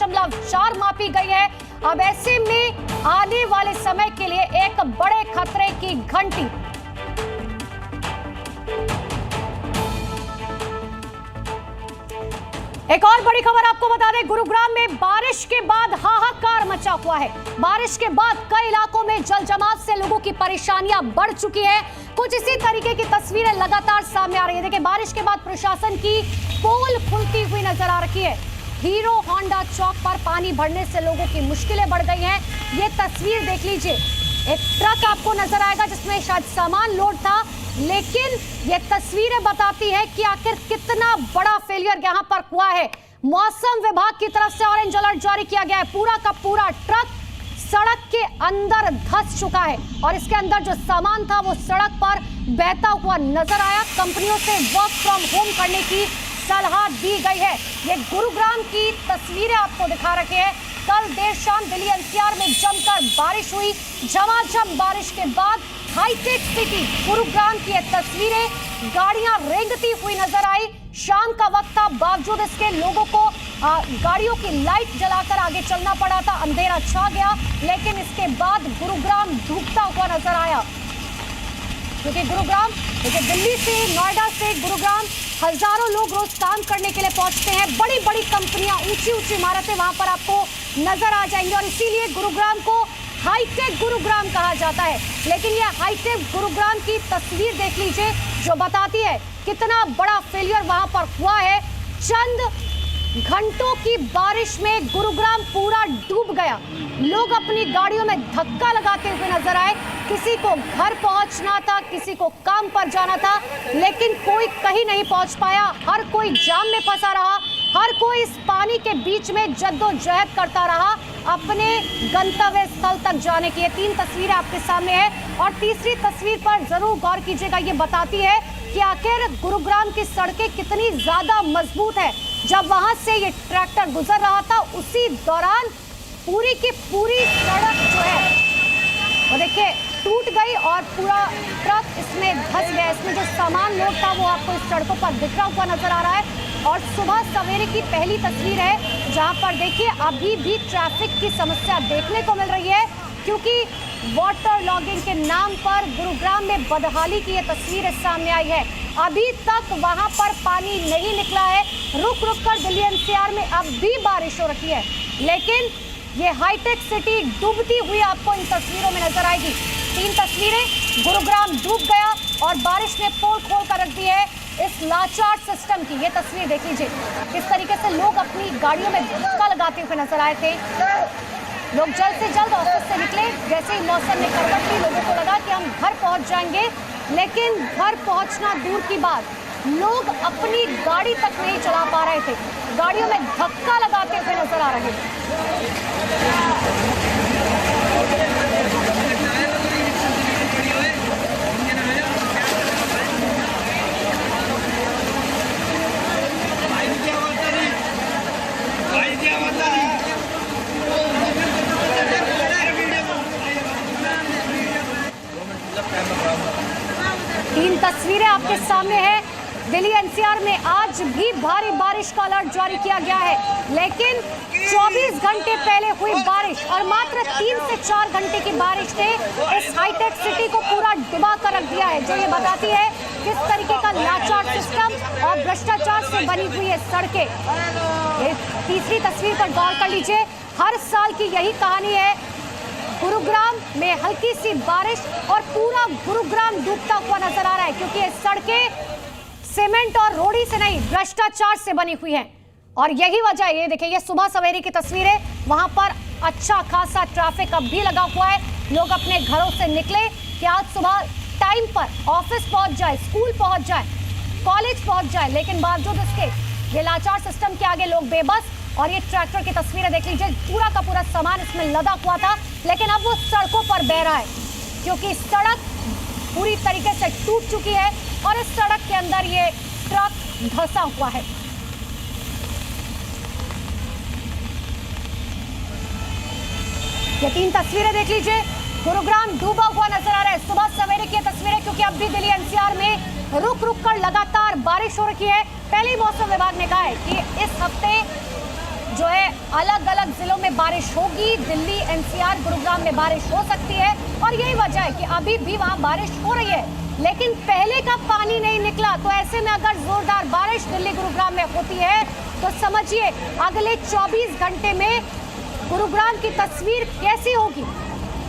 5.4 मापी गई है। अब ऐसे में आने वाले समय के लिए एक बड़े खतरे की घंटी। एक और बड़ी खबर आपको बता दें, गुरुग्राम में बारिश के बाद हाहाकार मचा हुआ है। बारिश के बाद कई इलाकों में जल जमाव से लोगों की परेशानियां बढ़ चुकी है। कुछ इसी तरीके की तस्वीरें लगातार सामने आ रही है। देखिए, बारिश के बाद प्रशासन की पोल खुलती हुई नजर आ रही है। हीरो होंडा चौक पर पानी भरने से लोगों की मुश्किलें बढ़ गई हैं। ये तस्वीर देख लीजिए, एक ट्रक आपको नजर आएगा जिसमें शायद सामान लोड था, लेकिन ये तस्वीरें बताती है कि आखिर कितना बड़ा फेलियर यहां पर हुआ है। मौसम विभाग की तरफ से ऑरेंज अलर्ट जारी किया गया है। पूरा का पूरा ट्रक सड़क के अंदर धंस चुका है और इसके अंदर जो सामान था वो सड़क पर बहता हुआ नजर आया। कंपनियों से वर्क फ्रॉम होम करने की सलाह दी गई है। ये गुरुग्राम की तस्वीरें आपको दिखा रखे हैं। कल देर शाम दिल्ली एनसीआर में जमकर बारिश हुई। झमाझम बारिश के बाद हाईटेक सिटी गुरुग्राम की ये तस्वीरें, गाड़ियां रेंगती हुई नजर आई। शाम का वक्त था, बावजूद इसके लोगों को गाड़ियों की लाइट जलाकर आगे चलना पड़ा था। अंधेरा छा गया, लेकिन इसके बाद गुरुग्राम डूबता हुआ नजर आया। क्योंकि गुरुग्राम, देखिए, दिल्ली से, नोएडा से गुरुग्राम हजारों लोग रोज काम करने के लिए पहुंचते हैं। बड़ी बड़ी कंपनियां, ऊंची ऊंची इमारतें वहां पर आपको नजर आ जाएंगी और इसीलिए गुरुग्राम को हाईटेक गुरुग्राम कहा जाता है। लेकिन यह हाईटेक गुरुग्राम की तस्वीर देख लीजिए, जो बताती है कितना बड़ा फेलियर वहां पर हुआ है। चंद घंटों की बारिश में गुरुग्राम पूरा डूब गया। लोग अपनी गाड़ियों में धक्का लगाते हुए नजर आए। किसी को घर पहुंचना था, किसी को काम पर जाना था, लेकिन कोई कहीं नहीं पहुंच पाया। हर कोई जाम में फंसा रहा, हर कोई इस पानी के बीच में जद्दोजहद करता रहा अपने गंतव्य स्थल तक जाने की। ये 3 तस्वीरें आपके सामने है और तीसरी तस्वीर पर जरूर गौर कीजिएगा। ये बताती है कि आखिर गुरुग्राम की सड़कें कितनी ज्यादा मजबूत है। जब वहां से ये ट्रैक्टर गुजर रहा था, उसी दौरान पूरी की पूरी सड़क जो है वो देखिए टूट गई और पूरा ट्रक इसमें धंस गया। इसमें जो सामान लोड था वो आपको इस सड़कों पर बिखरा हुआ नजर आ रहा है। और सुबह सवेरे की पहली तस्वीर है, जहां पर देखिए अभी भी ट्रैफिक की समस्या देखने को मिल रही है, क्योंकि वाटर लॉगिंग के नाम पर गुरुग्राम में बदहाली की ये तस्वीर सामने आई है। अभी तक वहां पर पानी नहीं निकला है। रुक रुक कर दिल्ली एनसीआर में अब भी बारिश हो रही है, लेकिन ये हाईटेक सिटी डूबती हुई आपको इन तस्वीरों में नजर आएगी। 3 तस्वीरें, गुरुग्राम डूब गया और बारिश ने पोल खोल कर रख दी है इस लाचार सिस्टम की। ये तस्वीर देख लीजिए, किस तरीके से लोग अपनी गाड़ियों में धक्का लगाते हुए नजर आए थे। लोग जल्द से जल्द ऑफिस से निकले। जैसे ही मौसम ने करवट ली, लोगों को लगा कि हम घर पहुंच जाएंगे, लेकिन घर पहुंचना दूर की बात, लोग अपनी गाड़ी तक नहीं चला पा रहे थे। गाड़ियों में धक्का लगाते हुए नजर आ रहे थे। 3 तस्वीरें आपके सामने है। दिल्ली एनसीआर में आज भी भारी बारिश का अलर्ट जारी किया गया है, लेकिन 24 घंटे पहले हुई बारिश और मात्र 3 से 4 घंटे की बारिश ने इस हाईटेक सिटी को पूरा डुबा कर रख दिया है, जो ये बताती है किस तरीके का लाचार सिस्टम और भ्रष्टाचार से बनी हुई है सड़कें। तीसरी तस्वीर पर गौर कर लीजिए, हर साल की यही कहानी है। गुरुग्राम में हल्की सी बारिश और पूरा गुरुग्राम डूबता हुआ नजर आ रहा है, क्योंकि ये सड़कें सीमेंट और रोड़ी से नहीं, भ्रष्टाचार से बनी हुई हैं। और यही वजह है, ये देखिए, ये सुबह सवेरे की तस्वीर है। वहां पर अच्छा खासा ट्रैफिक अब भी लगा हुआ है। लोग अपने घरों से निकले कि आज सुबह टाइम पर ऑफिस पहुंच जाए, स्कूल पहुंच जाए, कॉलेज पहुंच जाए, लेकिन बावजूद इसके ये लाचार सिस्टम के आगे लोग बेबस। और ये ट्रैक्टर की तस्वीरें देख लीजिए, पूरा का पूरा सामान इसमें लदा हुआ था, लेकिन अब वो सड़कों पर बह रहा है, क्योंकि सड़क पूरी तरीके से टूट चुकी है और इस सड़क के अंदर ये ट्रक धंसा हुआ है। ये 3 तस्वीरें देख लीजिए, गुरुग्राम डूबा हुआ नजर आ रहा है। सुबह सवेरे की तस्वीरें, क्योंकि अब भी दिल्ली एनसीआर में रुक रुक कर लगातार बारिश हो रही है। पहले ही मौसम विभाग ने कहा है कि इस हफ्ते जो है अलग अलग जिलों में बारिश होगी। दिल्ली, एनसीआर, गुरुग्राम में बारिश हो सकती है और यही वजह है कि अभी भी वहां बारिश हो रही है, लेकिन पहले का पानी नहीं निकला। तो ऐसे में अगर जोरदार बारिश दिल्ली, गुरुग्राम में होती है तो समझिए अगले 24 घंटे में गुरुग्राम की तस्वीर कैसी होगी,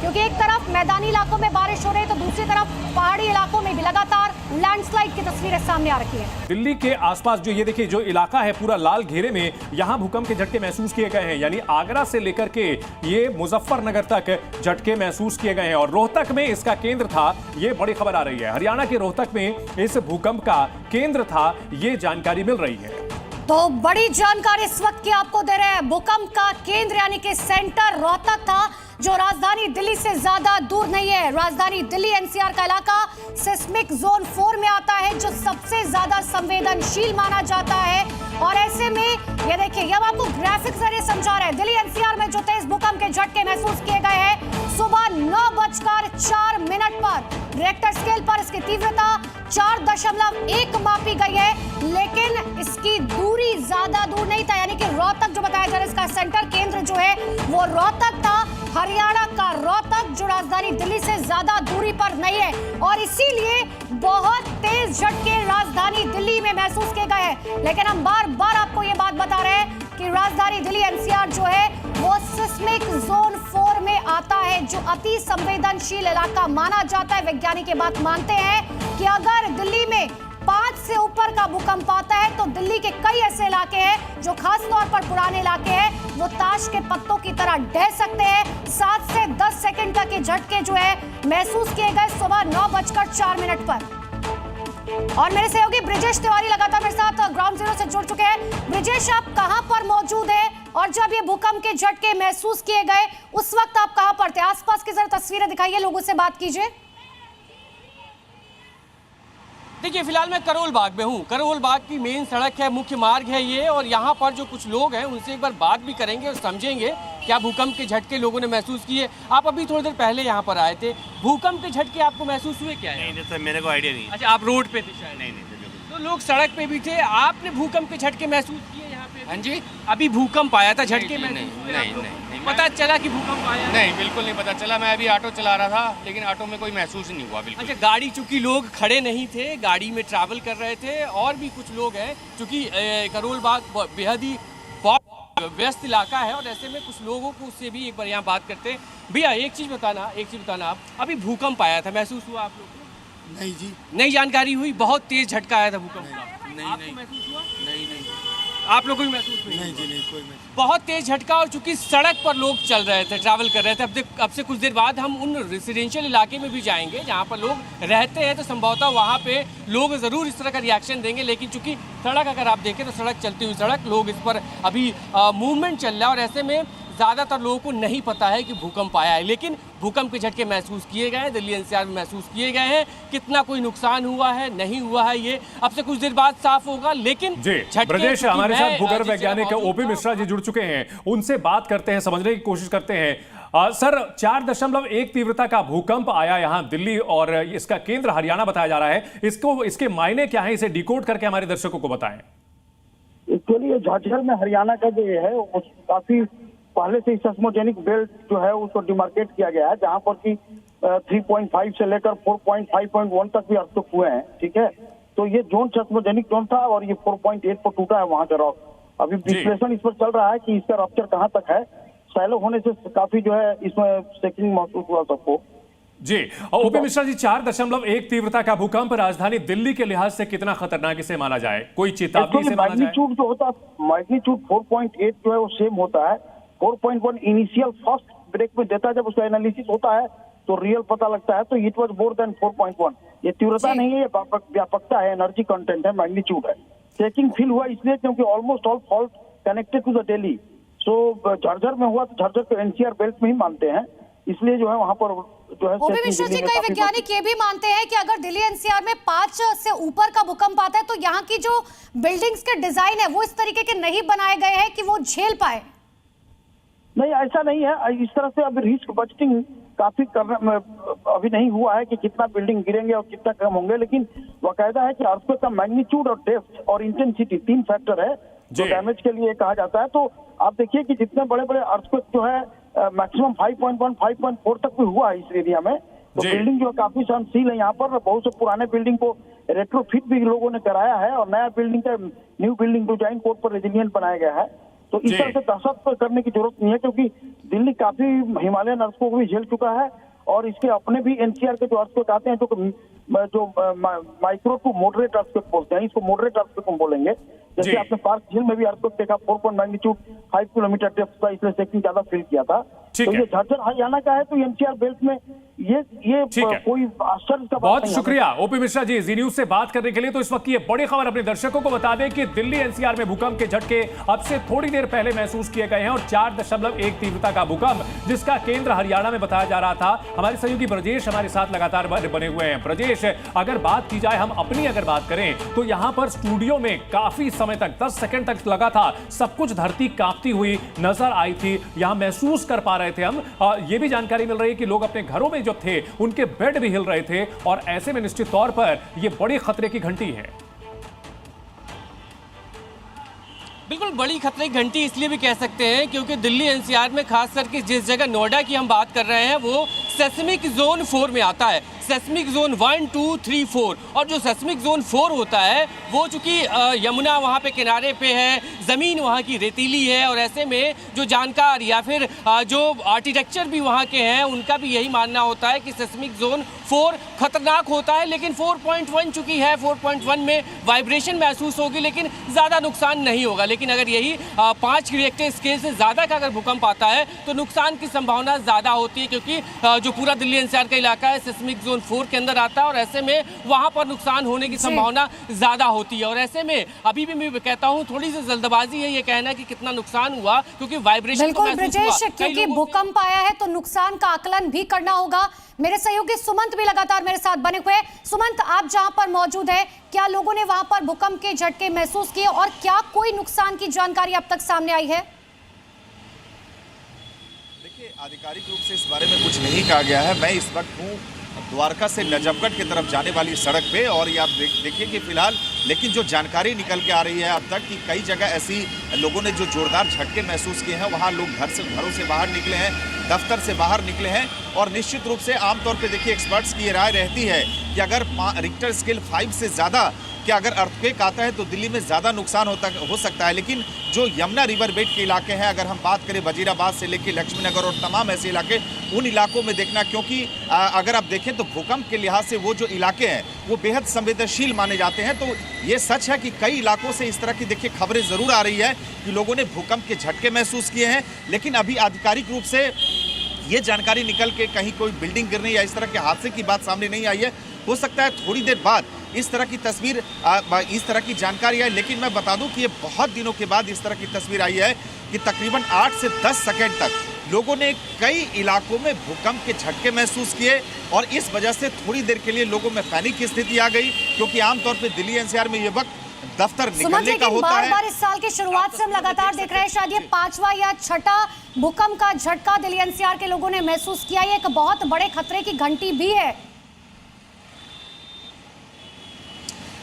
क्योंकि एक तरफ मैदानी इलाकों में बारिश हो रही है तो दूसरी तरफ पहाड़ी इलाकों में भी लगातार लैंडस्लाइड की तस्वीरें सामने आ रही है। दिल्ली के आसपास जो ये देखिए जो इलाका है पूरा लाल घेरे में, यहां भूकंप के झटके महसूस किए गए हैं। यानी आगरा से लेकर के ये मुजफ्फरनगर तक झटके महसूस किए गए हैं और रोहतक में इसका केंद्र था। ये बड़ी खबर आ रही है, हरियाणा के रोहतक में इस भूकंप का केंद्र था, ये जानकारी मिल रही है। तो बड़ी जानकारी इस वक्त की आपको दे रहे हैं। भूकंप का केंद्र यानी कि सेंटर रोहतक था, जो राजधानी दिल्ली से ज्यादा दूर नहीं है। राजधानी दिल्ली एनसीआर का इलाका सिस्मिक जोन 4 में आता है, जो सबसे ज्यादा संवेदनशील माना जाता है। और ऐसे में ये देखिए, ये आपको ग्राफिक जरिए समझा रहे हैं। दिल्ली एनसीआर में जो तेज भूकंप के झटके महसूस किए गए हैं सुबह 9:04 पर रिक्टर स्केल पर इसकी तीव्रता 4.1 मापी गई है, लेकिन इसकी दूरी ज्यादा दूर नहीं था। यानी कि रोहतक जो बताया जा रहा है, इसका सेंटर केंद्र जो है वो रोहतक था। हरियाणा का रोहतक जो राजधानी दिल्ली से ज्यादा दूरी पर नहीं है और इसीलिए बहुत तेज झटके राजधानी दिल्ली में महसूस किए गए हैं। लेकिन हम बार बार आपको ये बात बता रहे हैं कि राजधानी दिल्ली एनसीआर जो है वो सिस्मिक जोन 4 में आता है, जो अति संवेदनशील इलाका माना जाता है। वैज्ञानिक ये बात मानते हैं कि अगर दिल्ली में 5 से ऊपर का भूकंप आता है तो दिल्ली के कई ऐसे इलाके हैं जो खास तौर पर पुराने इलाके हैं, वो ताश के पत्तों की तरह ढह सकते हैं। 7 से 10 सेकंड तक ये झटके जो है महसूस किए गए सुबह 9:04 पर। और मेरे सहयोगी ब्रिजेश तिवारी लगातार मेरे साथ ग्राउंड जीरो से जुड़ चुके हैं। ब्रिजेश, आप कहां पर मौजूद हैं और जब ये भूकंप के झटके महसूस किए गए उस वक्त आप कहां पर थे? आसपास की जरा तस्वीरें दिखाइए, लोगों से बात कीजिए। देखिए, फिलहाल मैं करोल बाग में हूँ। करोल बाग की मेन सड़क है, मुख्य मार्ग है ये, और यहाँ पर जो कुछ लोग हैं उनसे एक बार बात भी करेंगे और समझेंगे क्या भूकंप के झटके लोगों ने महसूस किए। आप अभी थोड़ी देर पहले यहाँ पर आए थे, भूकंप के झटके आपको महसूस हुए क्या है? नहीं सर, मेरे को आइडिया नहीं। अच्छा, आप रोड पे थे शायद? नहीं। तो लोग सड़क पे भी थे, आपने भूकंप के झटके महसूस किए यहाँ पे? हाँ जी, अभी भूकंप आया था, झटके में नहीं पता चला कि भूकंप आया? नहीं, बिल्कुल नहीं पता चला। मैं अभी ऑटो चला रहा था, लेकिन ऑटो में कोई महसूस नहीं हुआ बिल्कुल। अच्छा, गाड़ी, चूंकि लोग खड़े नहीं थे, गाड़ी में ट्रैवल कर रहे थे, और भी कुछ लोग हैं, चूंकि करोल बाग बेहद ही व्यस्त इलाका है और ऐसे में कुछ लोगों को उससे भी एक बार यहाँ बात करते हैं। भैया एक चीज़ बताना आप, अभी भूकंप आया था, महसूस हुआ आप लोग को? नहीं जी, नई जानकारी हुई, बहुत तेज झटका आया था भूकंप का। नहीं महसूस हुआ? नहीं आप लोगों को भी महसूस हुई? नहीं जी, नहीं कोई महसूस। बहुत तेज झटका, और चूंकि सड़क पर लोग चल रहे थे, ट्रैवल कर रहे थे। अब से कुछ देर बाद हम उन रेसिडेंशियल इलाके में भी जाएंगे जहाँ पर लोग रहते हैं, तो संभवतः वहाँ पे लोग ज़रूर इस तरह का रिएक्शन देंगे। लेकिन चूंकि सड़क अगर आप देखें तो सड़क चलती हुई सड़क, लोग इस पर अभी मूवमेंट चल रहा है और ऐसे में ज़्यादातर लोगों को नहीं पता है कि भूकंप आया है। लेकिन भूकंप के झटके महसूस किए गए हैं, दिल्ली एनसीआर में महसूस किए गए हैं। कितना कोई नुकसान हुआ है, नहीं हुआ है, ये अब से कुछ देर बाद साफ होगा। लेकिन ब्रजेश, हमारे साथ भूगर्भ वैज्ञानिक ओपी मिश्रा जी जुड़ चुके हैं, उनसे बात करते हैं, समझने की कोशिश करते हैं। सर, 4.1 तीव्रता का भूकंप आया यहां दिल्ली और इसका केंद्र हरियाणा बताया जा रहा है। इसके मायने क्या है, इसे डिकोड करके हमारे दर्शकों को बताएं। एक्चुअली ये झारखंड में हरियाणा का जो है वो काफी पहले से सेस्मोजेनिक बेल्ट जो है उसको डिमार्केट किया गया है, जहां पर कि 3.5 से लेकर 4.5.1 तक भी अर्थक्वेक हुए हैं। ठीक है, तो ये जोन सेस्मोजेनिक जोन था और ये 4.8 पर टूटा है वहां का रॉक। अभी विश्लेषण इस पर चल रहा है कि इसका रप्चर कहां तक है। सैलो होने से काफी जो है इसमें शेकिंग महसूस हुआ सबको। जी, और ओपी मिश्रा जी, 4.1 तीव्रता का भूकंप राजधानी दिल्ली के लिहाज से कितना खतरनाक इसे माना जाए? कोई चेतावनी से माना जाए? मैग्नीट्यूड जो होता है, मैग्नीट्यूड 4.8 जो है वो सेम होता है। 4.1 इनिशियल फर्स्ट ब्रेक में देता है, जब उसका एनालिसिस होता है तो रियल पता लगता है। तो इट वाज मोर देन 4.1। ये तीव्रता नहीं है, ये व्यापकता है, एनर्जी कंटेंट है, मैग्नीट्यूड है। शेकिंग फील हुआ इसलिए क्योंकि almost all fault connected to the Delhi. So Jhajjar में हुआ तो झज्जर को एनसीआर बेल्ट में ही मानते हैं, इसलिए जो है वहां पर जो है। ओपी मिश्रा जी, कई वैज्ञानिक ये भी मानते हैं कि अगर दिल्ली एनसीआर में 5 से ऊपर का भूकंप आता है तो यहाँ की जो बिल्डिंग्स के डिजाइन है वो इस तरीके के नहीं बनाए गए हैं कि वो झेल पाए। नहीं, ऐसा नहीं है। इस तरह से अभी रिस्क बजटिंग काफी करना अभी नहीं हुआ है कि कितना बिल्डिंग गिरेंगे और कितना कम होंगे, लेकिन बाकायदा है कि अर्थक्वेक का मैग्नीट्यूड और डेप्थ और इंटेंसिटी 3 फैक्टर है जो डैमेज के लिए कहा जाता है। तो आप देखिए कि जितने बड़े बड़े अर्थक्वेक जो है मैक्सिमम 5.1 5.4 तक भी हुआ है इस एरिया में। तो बिल्डिंग जो है काफी सहनशील है। यहाँ पर बहुत से पुराने बिल्डिंग को रेट्रोफिट भी लोगों ने कराया है और नया बिल्डिंग का न्यू बिल्डिंग डिजाइन कोड पर रेजिलिएंट बनाया गया है। तो इस तरह से दहशत करने की जरूरत नहीं है, क्योंकि दिल्ली काफी हिमालयन अर्थक्वेक को भी झेल चुका है और इसके अपने भी एनसीआर के जो अर्थक्वेक आते हैं जो माइक्रो टू मॉडरेट अर्थक्वेक बोलते हैं, इसको मॉडरेट अर्थक्वेक हम बोलेंगे। जैसे आपने पार्क झील में भी अर्थक्वेक देखा 4 मैग्नीट्यूड 5 किलोमीटर डेप्थ का, इसलिए सेक्शन ज्यादा फील किया था। तो ये झारखंड हरियाणा का है, तो एनसीआर बेल्ट में ये कोई आश्चर्य का बात बहुत नहीं। शुक्रिया ओपी मिश्रा जी जी न्यूज से बात करने के लिए। तो इस वक्त की ये बड़ी खबर अपने दर्शकों को बता दें कि दिल्ली एनसीआर में भूकंप के झटके अब से थोड़ी देर पहले महसूस किए गए हैं और 4.1 तीव्रता का भूकंप, जिसका केंद्र हरियाणा में बताया जा रहा था। हमारे सहयोगी ब्रजेश हमारे साथ लगातार बने हुए हैं। ब्रजेश, अगर बात की जाए, हम अपनी अगर बात करें तो यहां पर स्टूडियो में काफी समय तक 10 सेकंड तक लगा था, सब कुछ धरती कांपती हुई नजर आई थी, यहां महसूस कर पा रहे थे हम। ये भी जानकारी मिल रही है कि लोग अपने घरों में जो थे उनके बेड भी हिल रहे थे और ऐसे में निश्चित तौर पर यह बड़ी खतरे की घंटी है। बिल्कुल बड़ी खतरे की घंटी इसलिए भी कह सकते हैं क्योंकि दिल्ली एनसीआर में खास करके जिस जगह नोएडा की हम बात कर रहे हैं वो सेस्मिक जोन 4 में आता है। सेस्मिक जोन 1, 2, 3, 4 और जो सेस्मिक जोन 4 होता है वो चूंकि यमुना वहाँ पे किनारे पे है, ज़मीन वहाँ की रेतीली है और ऐसे में जो जानकार या फिर जो आर्किटेक्चर भी वहाँ के हैं उनका भी यही मानना होता है कि सेस्मिक जोन 4 खतरनाक होता है। लेकिन 4.1 चुकी है, 4.1 में वाइब्रेशन महसूस होगी लेकिन ज़्यादा नुकसान नहीं होगा। लेकिन अगर यही 5 की रिएक्टर स्केल से ज़्यादा का अगर भूकंप आता है तो नुकसान की संभावना ज़्यादा होती है, क्योंकि जो पूरा दिल्ली एनसीआर का इलाका है सेस्मिक जोन 4 के अंदर आता है और ऐसे में वहां पर नुकसान होने की संभावना ज्यादा होती है। और ऐसे में अभी भी मैं कहता हूं थोड़ी सी जल्दबाजी है ये कहना कि कितना नुकसान हुआ, क्योंकि वाइब्रेशन बिल्कुल ब्रजेश, क्योंकि भूकंप आया है तो नुकसान का आकलन भी करना होगा। मेरे सहयोगी सुमंत भी लगातार मेरे साथ बने हुए हैं। सुमंत, आप जहां पर मौजूद है, क्या लोगों ने वहां पर भूकंप के झटके महसूस किए और क्या कोई नुकसान की जानकारी अब तक सामने आई है? आधिकारिक रूप से इस बारे में कुछ नहीं कहा गया है। मैं इस वक्त हूँ द्वारका से नजफगढ़ की तरफ जाने वाली सड़क पे और ये आप देखिए कि फिलहाल लेकिन जो जानकारी निकल के आ रही है अब तक कि कई जगह ऐसी लोगों ने जो जोरदार झटके महसूस किए हैं, वहाँ लोग घरों से बाहर निकले हैं, दफ्तर से बाहर निकले हैं। और निश्चित रूप से आमतौर पे देखिए एक्सपर्ट्स की ये राय रहती है कि अगर रिक्टर स्केल 5 से ज़्यादा कि अगर अर्थक्वेक आता है तो दिल्ली में ज़्यादा नुकसान हो सकता है। लेकिन जो यमुना रिवर बेड के इलाके हैं, अगर हम बात करें वजीराबाद से लेकर लक्ष्मीनगर और तमाम ऐसे इलाके, उन इलाकों में देखना, क्योंकि अगर आप देखें तो भूकंप के लिहाज से वो जो इलाके हैं वो बेहद संवेदनशील माने जाते हैं। तो ये सच है कि कई इलाकों से इस तरह की देखिए खबरें ज़रूर आ रही है कि लोगों ने भूकंप के झटके महसूस किए हैं, लेकिन अभी आधिकारिक रूप से ये जानकारी निकल के कहीं कोई बिल्डिंग गिरने या इस तरह के हादसे की बात सामने नहीं आई है। हो सकता है थोड़ी देर बाद इस तरह की तस्वीर, इस तरह की जानकारी आई, लेकिन मैं बता दूं कि ये बहुत दिनों के बाद इस तरह की तस्वीर आई है कि तकरीबन 8 से 10 सेकंड तक लोगों ने कई इलाकों में भूकंप के झटके महसूस किए और इस वजह से थोड़ी देर के लिए लोगों में पैनिक की स्थिति आ गई, क्योंकि आमतौर पर दिल्ली एनसीआर में ये वक्त दफ्तर निकलने का होता है। बार इस साल की शुरुआत से हम लगातार देख रहे हैं, शायद ये 5वां या 6ठा भूकंप का झटका दिल्ली एनसीआर के लोगों ने महसूस किया। ये एक बहुत बड़े खतरे की घंटी भी है।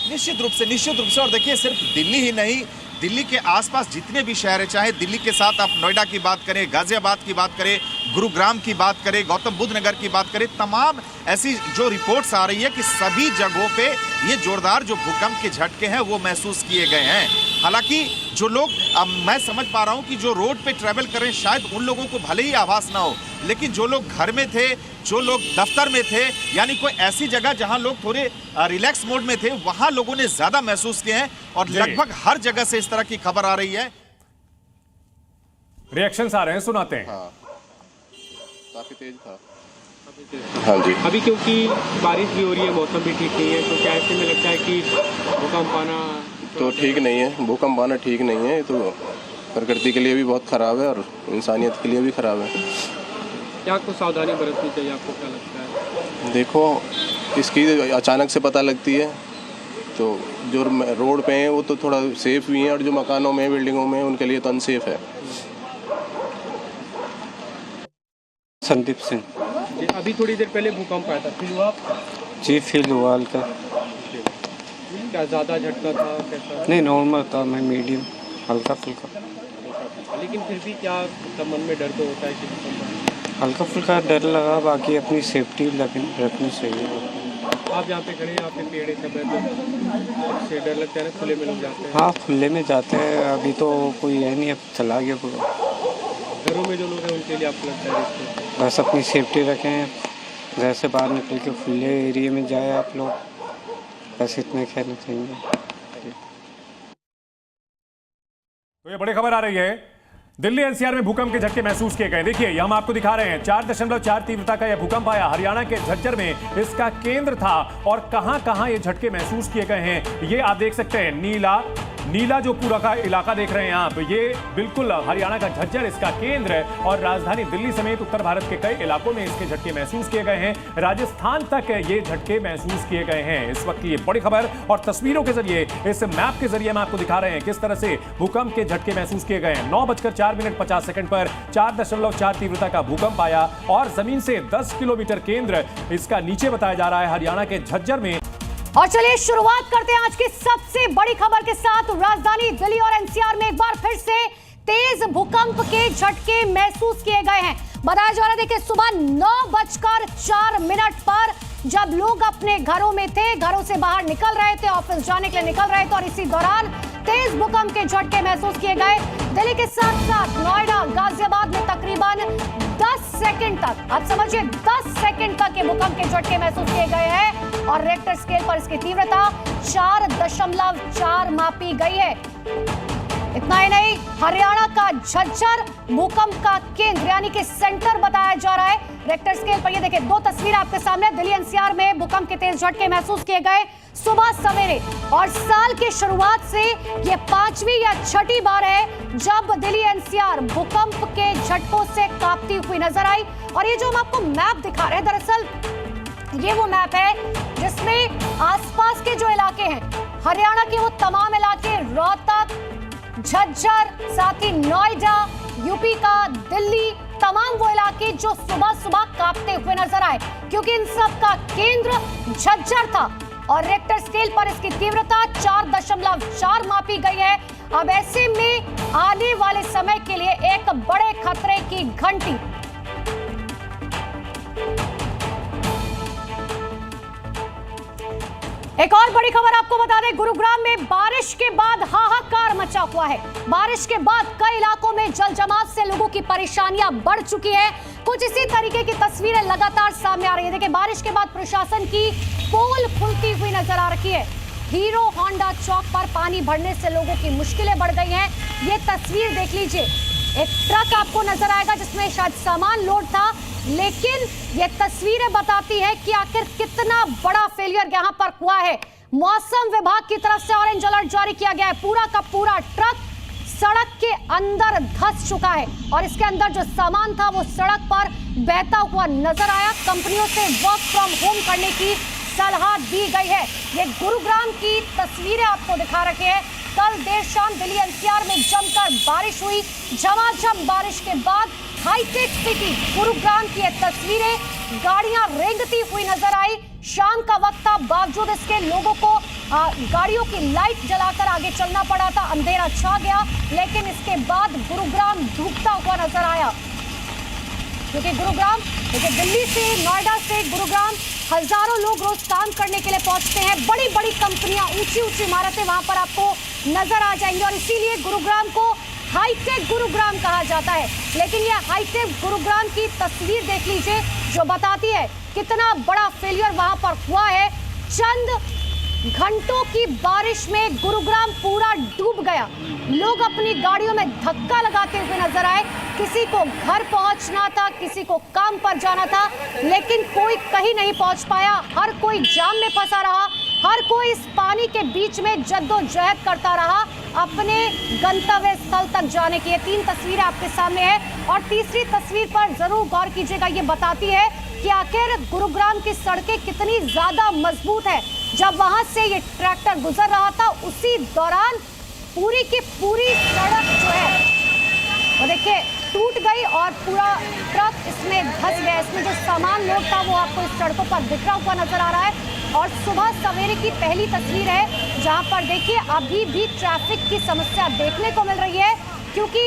निश्चित रूप से। और देखिए सिर्फ दिल्ली ही नहीं, दिल्ली के आसपास जितने भी शहर हैं, चाहे दिल्ली के साथ आप नोएडा की बात करें, गाजियाबाद की बात करें, गुरुग्राम की बात करें, गौतम बुद्ध नगर की बात करें, तमाम ऐसी जो रिपोर्ट्स आ रही है कि सभी जगहों पे ये जोरदार जो भूकंप के झटके हैं वो महसूस किए गए हैं। हालांकि जो लोग, मैं समझ पा रहा हूँ कि जो रोड पे ट्रैवल कर रहे हैं शायद उन लोगों को भले ही आभास ना हो, लेकिन जो लोग घर में थे, जो लोग दफ्तर में थे, यानी कोई ऐसी जगह जहां लोग थोड़े रिलैक्स मोड में थे, वहां लोगों ने ज्यादा महसूस किए हैं और लगभग हर जगह से इस तरह की खबर आ रही है। रिएक्शंस आ रहे हैं, सुनाते हैं। हाँ, काफी तेज था। हाँ जी। अभी क्योंकि बारिश भी हो रही है, मौसम भी ठीक नहीं है, तो क्या ऐसे में लगता है कि भूकंप आना तो ठीक नहीं है, भूकंप आना ठीक नहीं है। तो प्रकृति के लिए भी बहुत खराब है और इंसानियत के लिए भी खराब है। क्या कुछ सावधानी बरतनी चाहिए, आपको क्या लगता है? देखो, इसकी अचानक से पता लगती है, तो जो रोड पे हैं वो तो थोड़ा सेफ भी हैं और जो मकानों में, बिल्डिंगों में, उनके लिए तो अनसेफ है। संदीप सिंह। अभी थोड़ी देर पहले भूकंप आया था, फील हुआ? जी फील हुआ हल्का। क्या ज़्यादा झटका था, कैसा? नहीं, नॉर्मल था, मैं मीडियम। हल्का फुल्का। लेकिन फिर भी क्या मतलब मन में डर तो होता है कि हल्का फुल्का डर लगा, बाकी अपनी सेफ्टी रखनी चाहिए। आप जहाँ पे खड़े हैं, यहाँ पे पेड़ सब है, तो उससे डर लगता है ना, खुले में लोग जाते हैं। हाँ, खुले में जाते हैं, अभी तो कोई है नहीं, अब चला गया पूरा। घरों में जो लोग हैं उनके लिए आपको लगता है रिस्क? बस अपनी सेफ्टी रखें, घर से बाहर निकल के खुले एरिया में जाए आप लोग, बस इतना कहना चाहिए। तो ये बड़ी खबर आ रही है, दिल्ली एनसीआर में भूकंप के झटके महसूस किए गए। देखिए हम आपको दिखा रहे हैं 4.4 तीव्रता का यह भूकंप आया, हरियाणा के झज्जर में इसका केंद्र था। और कहां-कहां ये झटके महसूस किए गए हैं ये आप देख सकते हैं। नीला जो पूरा का इलाका देख रहे हैं आप, ये बिल्कुल हरियाणा का झज्जर इसका केंद्र है। और राजधानी दिल्ली समेत उत्तर भारत के कई इलाकों में इसके झटके महसूस किए गए हैं। राजस्थान तक ये झटके महसूस किए गए हैं। इस वक्त की ये बड़ी खबर, और तस्वीरों के जरिए, इस मैप के जरिए हम आपको दिखा रहे हैं किस तरह से भूकंप के झटके महसूस किए गए हैं। 9:04 पर 4.4 तीव्रता का भूकंप आया और जमीन से 10 किलोमीटर केंद्र इसका नीचे बताया जा रहा है, हरियाणा के झज्जर में। और चलिए शुरुआत करते हैं आज की सबसे बड़ी खबर के साथ। राजधानी दिल्ली और एनसीआर में एक बार फिर से तेज भूकंप के झटके महसूस किए गए हैं। बताया जा रहा है, देखिए सुबह 9:04 पर जब लोग अपने घरों में थे, घरों से बाहर निकल रहे थे, ऑफिस जाने के लिए निकल रहे थे, और इसी दौरान तेज भूकंप के झटके महसूस किए गए। दिल्ली के साथ साथ नोएडा, गाजियाबाद में तकरीबन 10 सेकंड तक, आप समझिए 10 सेकंड तक ये भूकंप के झटके महसूस किए गए हैं। और रेक्टर स्केल पर इसकी तीव्रता 4.4 मापी गई है। इतना ही नहीं, हरियाणा का झज्जर भूकंप का केंद्र यानी कि सेंटर बताया जा रहा है। रेक्टर स्केल पर ये देखिए, दो तस्वीर आपके सामने। दिल्ली एनसीआर में भूकंप के तेज झटके महसूस किए गए सुबह सवेरे, और साल की शुरुआत से ये 5वीं या 6ठी बार है जब दिल्ली एनसीआर भूकंप के झटकों से कांपती हुई नजर आई। और ये जो हम आपको मैप दिखा रहे हैं, दरअसल ये वो मैप है जिसमें आसपास के जो इलाके हैं, हरियाणा के वो तमाम इलाके, रोहतक, झज्जर, साथ ही नोएडा, यूपी का दिल्ली, तमाम वो इलाके जो सुबह सुबह कांपते हुए नजर आए, क्योंकि इन सब का केंद्र झज्जर था। और रेक्टर स्केल पर इसकी तीव्रता 4.4 मापी गई है। अब ऐसे में आने वाले समय के लिए एक बड़े खतरे की घंटी। एक और बड़ी खबर आपको बता दें, गुरुग्राम में बारिश के बाद हाहाकार मचा हुआ है। बारिश के बाद कई इलाकों में जल जमाव से लोगों की परेशानियां बढ़ चुकी है। कुछ इसी तरीके की तस्वीरें लगातार सामने आ रही है। देखिए, बारिश के बाद प्रशासन की पोल खुलती हुई नजर आ रही है। हीरो होंडा चौक पर पानी भरने से लोगों की मुश्किलें बढ़ गई हैं। ये तस्वीर देख लीजिए, एक ट्रक आपको नजर आएगा जिसमें शायद सामान लोड था, लेकिन ये तस्वीरें बताती है कि आखिर कितना बड़ा फेलियर यहां पर हुआ है। मौसम विभाग की तरफ से ऑरेंज अलर्ट जारी किया गया है। पूरा का पूरा ट्रक सड़क के अंदर धंस चुका है और इसके अंदर जो सामान था वो सड़क पर बहता हुआ नजर आया। कंपनियों से वर्क फ्रॉम होम करने की सलाह दी गई है। ये गुरुग्राम की तस्वीरें आपको दिखा रखे हैं। कल देर शाम दिल्ली एनसीआर में जमकर बारिश हुई। झमाझम बारिश के बाद हाईटेक सिटी गुरुग्राम की ये तस्वीरें, गाड़ियां रेंगती हुई नजर आई। शाम का वक्त था, बावजूद इसके लोगों को गाड़ियों की लाइट जलाकर आगे चलना पड़ा था। अंधेरा छा गया, लेकिन इसके बाद गुरुग्राम डूबता हुआ नजर आया। क्योंकि गुरुग्राम, देखिए दिल्ली से, नोएडा से गुरुग्राम हजारों लोग रोज काम करने के लिए पहुंचते हैं। बड़ी बड़ी कंपनियां, ऊंची ऊंची इमारतें वहां पर आपको नजर आ जाएंगी और इसीलिए गुरुग्राम को हाईटेक गुरुग्राम कहा जाता है। लेकिन यह हाईटेक गुरुग्राम की तस्वीर देख लीजिए जो बताती है कितना बड़ा फेलियर वहां पर हुआ है। चंद घंटों की बारिश में गुरुग्राम पूरा डूब गया। लोग अपनी गाड़ियों में धक्का लगाते हुए नजर आए। किसी को घर पहुंचना था, किसी को काम पर जाना था, लेकिन कोई कहीं नहीं पहुंच पाया। हर कोई जाम में फंसा रहा, हर कोई इस पानी के बीच में जद्दोजहद करता रहा अपने गंतव्य स्थल तक जाने की। ये 3 तस्वीरें आपके सामने है और तीसरी तस्वीर पर जरूर गौर कीजिएगा। ये बताती है कि आखिर गुरुग्राम की सड़कें कितनी ज्यादा मजबूत है। जब वहां से ये ट्रैक्टर गुजर रहा था, उसी दौरान पूरी की पूरी सड़क जो है वो देखिए टूट गई और पूरा ट्रक इसमें धंस गया। इसमें जो सामान लोड था वो आपको इस सड़कों पर बिखरा हुआ नजर आ रहा है। और सुबह सवेरे की पहली तस्वीर है जहां पर देखिए अभी भी ट्रैफिक की समस्या देखने को मिल रही है, क्योंकि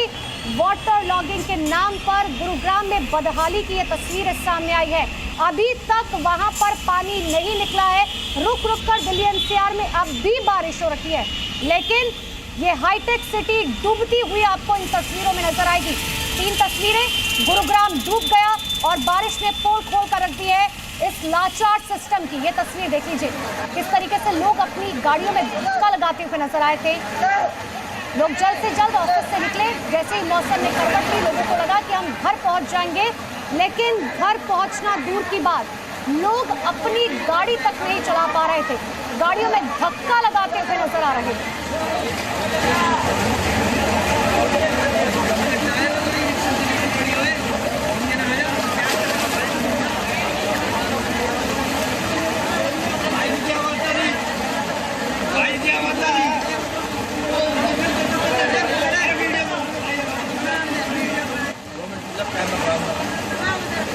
वाटर लॉगिंग के नाम पर गुरुग्राम में बदहाली की ये तस्वीर सामने आई है। अभी तक वहां पर पानी नहीं निकला है, रुक रुक कर दिल्ली एनसीआर में अब भी बारिश हो रही है, लेकिन ये हाईटेक सिटी डूबती हुई आपको इन तस्वीरों में नजर आएगी। 3 तस्वीरें, गुरुग्राम डूब गया और बारिश ने पोल खोल कर रख दी है इस लाचार सिस्टम की। ये तस्वीर देख लीजिए, किस तरीके से लोग अपनी गाड़ियों में धक्का लगाते हुए नजर आए थे। लोग जल्द से जल्द ऑफिस से निकले, जैसे ही मौसम ने करवट ली लोगों को लगा कि हम घर पहुंच जाएंगे, लेकिन घर पहुंचना दूर की बात, लोग अपनी गाड़ी तक नहीं चला पा रहे थे, गाड़ियों में धक्का लगाते हुए नजर आ रहे थे।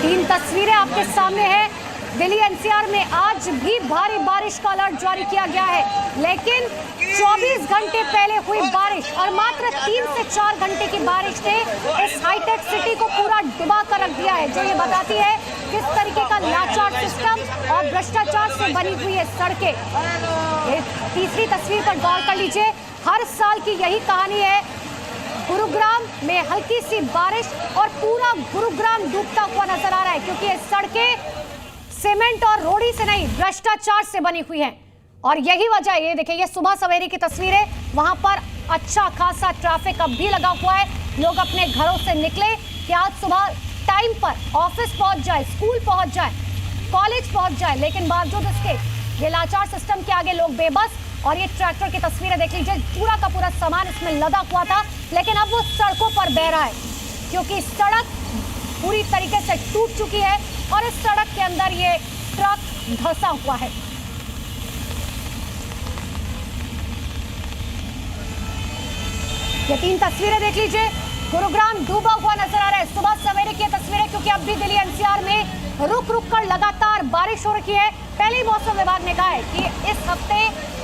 3 तस्वीरें आपके सामने है। दिल्ली एनसीआर में आज भी भारी बारिश का अलर्ट जारी किया गया है, लेकिन 24 घंटे पहले हुई बारिश और मात्र 3 से 4 घंटे की बारिश ने इस हाईटेक सिटी को पूरा डुबा कर रख दिया है, जो ये बताती है किस तरीके का लाचार सिस्टम और भ्रष्टाचार से बनी हुई है सड़कें। तीसरी तस्वीर पर गौर कर लीजिए, हर साल की यही कहानी है। गुरुग्राम में हल्की सी बारिश और पूरा गुरुग्राम डूबता हुआ नजर आ रहा है, क्योंकि ये सड़कें सीमेंट और रोड़ी से नहीं, भ्रष्टाचार से बनी हुई हैं। और यही वजह है, ये देखिए, ये सुबह सवेरे की तस्वीर है, वहां पर अच्छा खासा ट्रैफिक अब भी लगा हुआ है। लोग अपने घरों से निकले कि आज सुबह टाइम पर ऑफिस पहुंच जाए, स्कूल पहुंच जाए, कॉलेज पहुंच जाए, लेकिन बावजूद इसके ये लाचार सिस्टम के आगे लोग बेबस। और ये ट्रैक्टर की तस्वीरें देख लीजिए, पूरा का पूरा सामान इसमें लदा हुआ था, लेकिन अब वो सड़कों पर बह रहा है, क्योंकि सड़क पूरी तरीके से टूट चुकी है और इस सड़क के अंदर ये ट्रक धंसा हुआ है। ये 3 तस्वीरें देख लीजिए, गुरुग्राम डूबा हुआ नजर आ रहा है। सुबह सवेरे की तस्वीरें, क्योंकि अब भी दिल्ली एनसीआर में रुक रुक कर लगातार बारिश हो रही है। पहले ही मौसम विभाग ने कहा है कि इस हफ्ते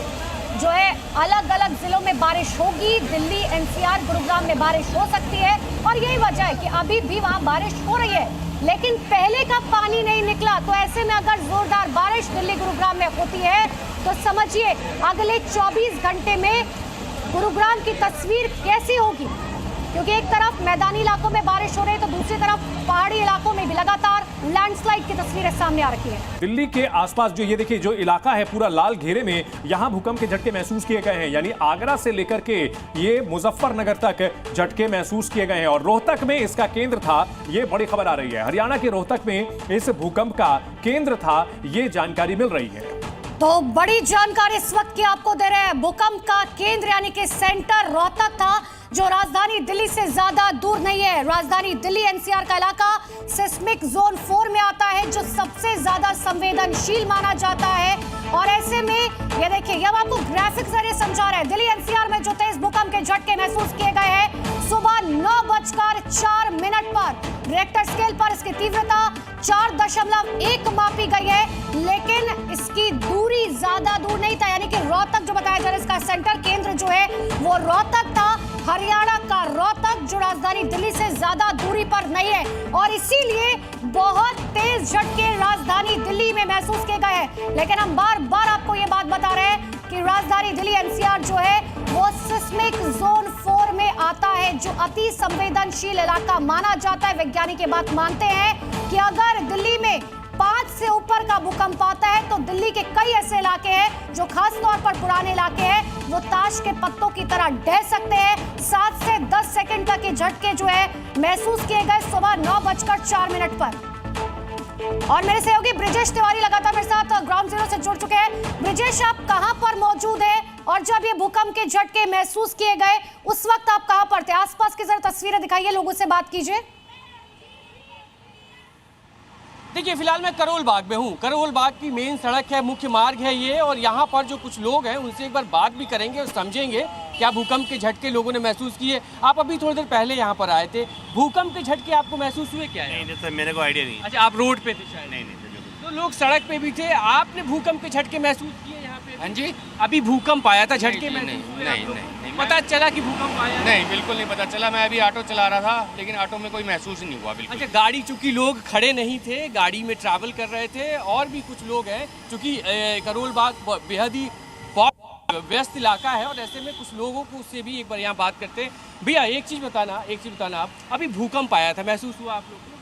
जो है अलग अलग जिलों में बारिश होगी, दिल्ली एनसीआर गुरुग्राम में बारिश हो सकती है, और यही वजह है कि अभी भी वहां बारिश हो रही है, लेकिन पहले का पानी नहीं निकला। तो ऐसे में अगर जोरदार बारिश दिल्ली गुरुग्राम में होती है तो समझिए अगले 24 घंटे में गुरुग्राम की तस्वीर कैसी होगी, क्योंकि एक तरफ मैदानी इलाकों में बारिश हो रही है तो दूसरी तरफ पहाड़ी इलाकों में भी लगातार लैंडस्लाइड की तस्वीरें सामने आ रही है। दिल्ली के आसपास जो ये देखिए जो इलाका है पूरा लाल घेरे में, यहाँ भूकंप के झटके महसूस किए गए हैं। यानी आगरा से लेकर के ये मुजफ्फरनगर तक झटके महसूस किए गए हैं और रोहतक में इसका केंद्र था। ये बड़ी खबर आ रही है, हरियाणा के रोहतक में इस भूकंप का केंद्र था, ये जानकारी मिल रही है। तो बड़ी जानकारी इस वक्त की आपको दे रहे हैं। भूकंप का केंद्र यानी कि सेंटर रोहतक था, जो राजधानी दिल्ली से ज्यादा दूर नहीं है। राजधानी दिल्ली एनसीआर का इलाका सिस्मिक जोन 4 में आता है, जो सबसे ज्यादा संवेदनशील माना जाता है। और ऐसे में ये देखिए, ये आपको ग्राफिक जरिए समझा रहे हैं। दिल्ली एनसीआर में जो तेज भूकंप के झटके महसूस किए गए हैं सुबह 9:04 पर रिक्टर स्केल पर इसकी तीव्रता 4.1 मापी गई है, लेकिन इसकी दूरी ज्यादा दूर नहीं था। यानी कि रोहतक जो बताया जा रहा है, इसका सेंटर केंद्र जो है वो रोहतक था। हरियाणा का रोहतक जो राजधानी दिल्ली से ज्यादा दूरी पर नहीं है, और इसीलिए बहुत तेज झटके राजधानी दिल्ली में महसूस किए गए हैं। लेकिन हम बार बार आपको ये बात बता रहे हैं कि राजधानी दिल्ली एनसीआर जो है वो सिस्मिक जोन 4 में आता है, जो अति संवेदनशील इलाका माना जाता है। वैज्ञानिक ये बात मानते हैं कि अगर दिल्ली में 5 से ऊपर का भूकंप आता है तो दिल्ली के कई ऐसे इलाके हैं जो खास तौर पर पुराने इलाके हैं, वो ताश के पत्तों की तरह ढह सकते हैं। 7 से 10 सेकंड तक के झटके जो है महसूस किए गए सुबह 9:04 पर। और मेरे सहयोगी ब्रिजेश तिवारी लगातार मेरे साथ ग्राउंड जीरो से जुड़ चुके हैं। ब्रिजेश, आप कहां पर मौजूद हैं और जब ये भूकंप के झटके महसूस किए गए उस वक्त आप कहां पर थे? आसपास की जरा तस्वीरें दिखाइए, लोगों से बात कीजिए। देखिए, फिलहाल मैं करोल बाग में हूँ। करोल बाग की मेन सड़क है, मुख्य मार्ग है ये, और यहाँ पर जो कुछ लोग हैं उनसे एक बार बात भी करेंगे और समझेंगे क्या भूकंप के झटके लोगों ने महसूस किए। आप अभी थोड़ी देर पहले यहाँ पर आए थे, भूकंप के झटके आपको महसूस हुए क्या है? नहीं सर, मेरे को आइडिया नहीं। अच्छा, आप रोड पे थे शायद? नहीं। तो लोग सड़क पे भी थे। आपने भूकंप के झटके महसूस किए यहाँ पे? हाँ जी। अभी भूकंप आया था, झटके नहीं, महसूस हुए नहीं, आप लोग? नहीं, पता चला कि भूकंप आया? नहीं, बिल्कुल नहीं पता चला। मैं अभी ऑटो चला रहा था, लेकिन ऑटो में कोई महसूस नहीं हुआ बिल्कुल। अच्छा, गाड़ी चूंकि लोग खड़े नहीं थे, गाड़ी में ट्रैवल कर रहे थे, और भी कुछ लोग हैं चूंकि करोल बाग बेहद ही व्यस्त इलाका है, और ऐसे में कुछ लोगों को उससे भी एक बार यहाँ बात करते हैं। भैया एक चीज़ बताना आप, अभी भूकंप आया था, महसूस हुआ आप लोग को?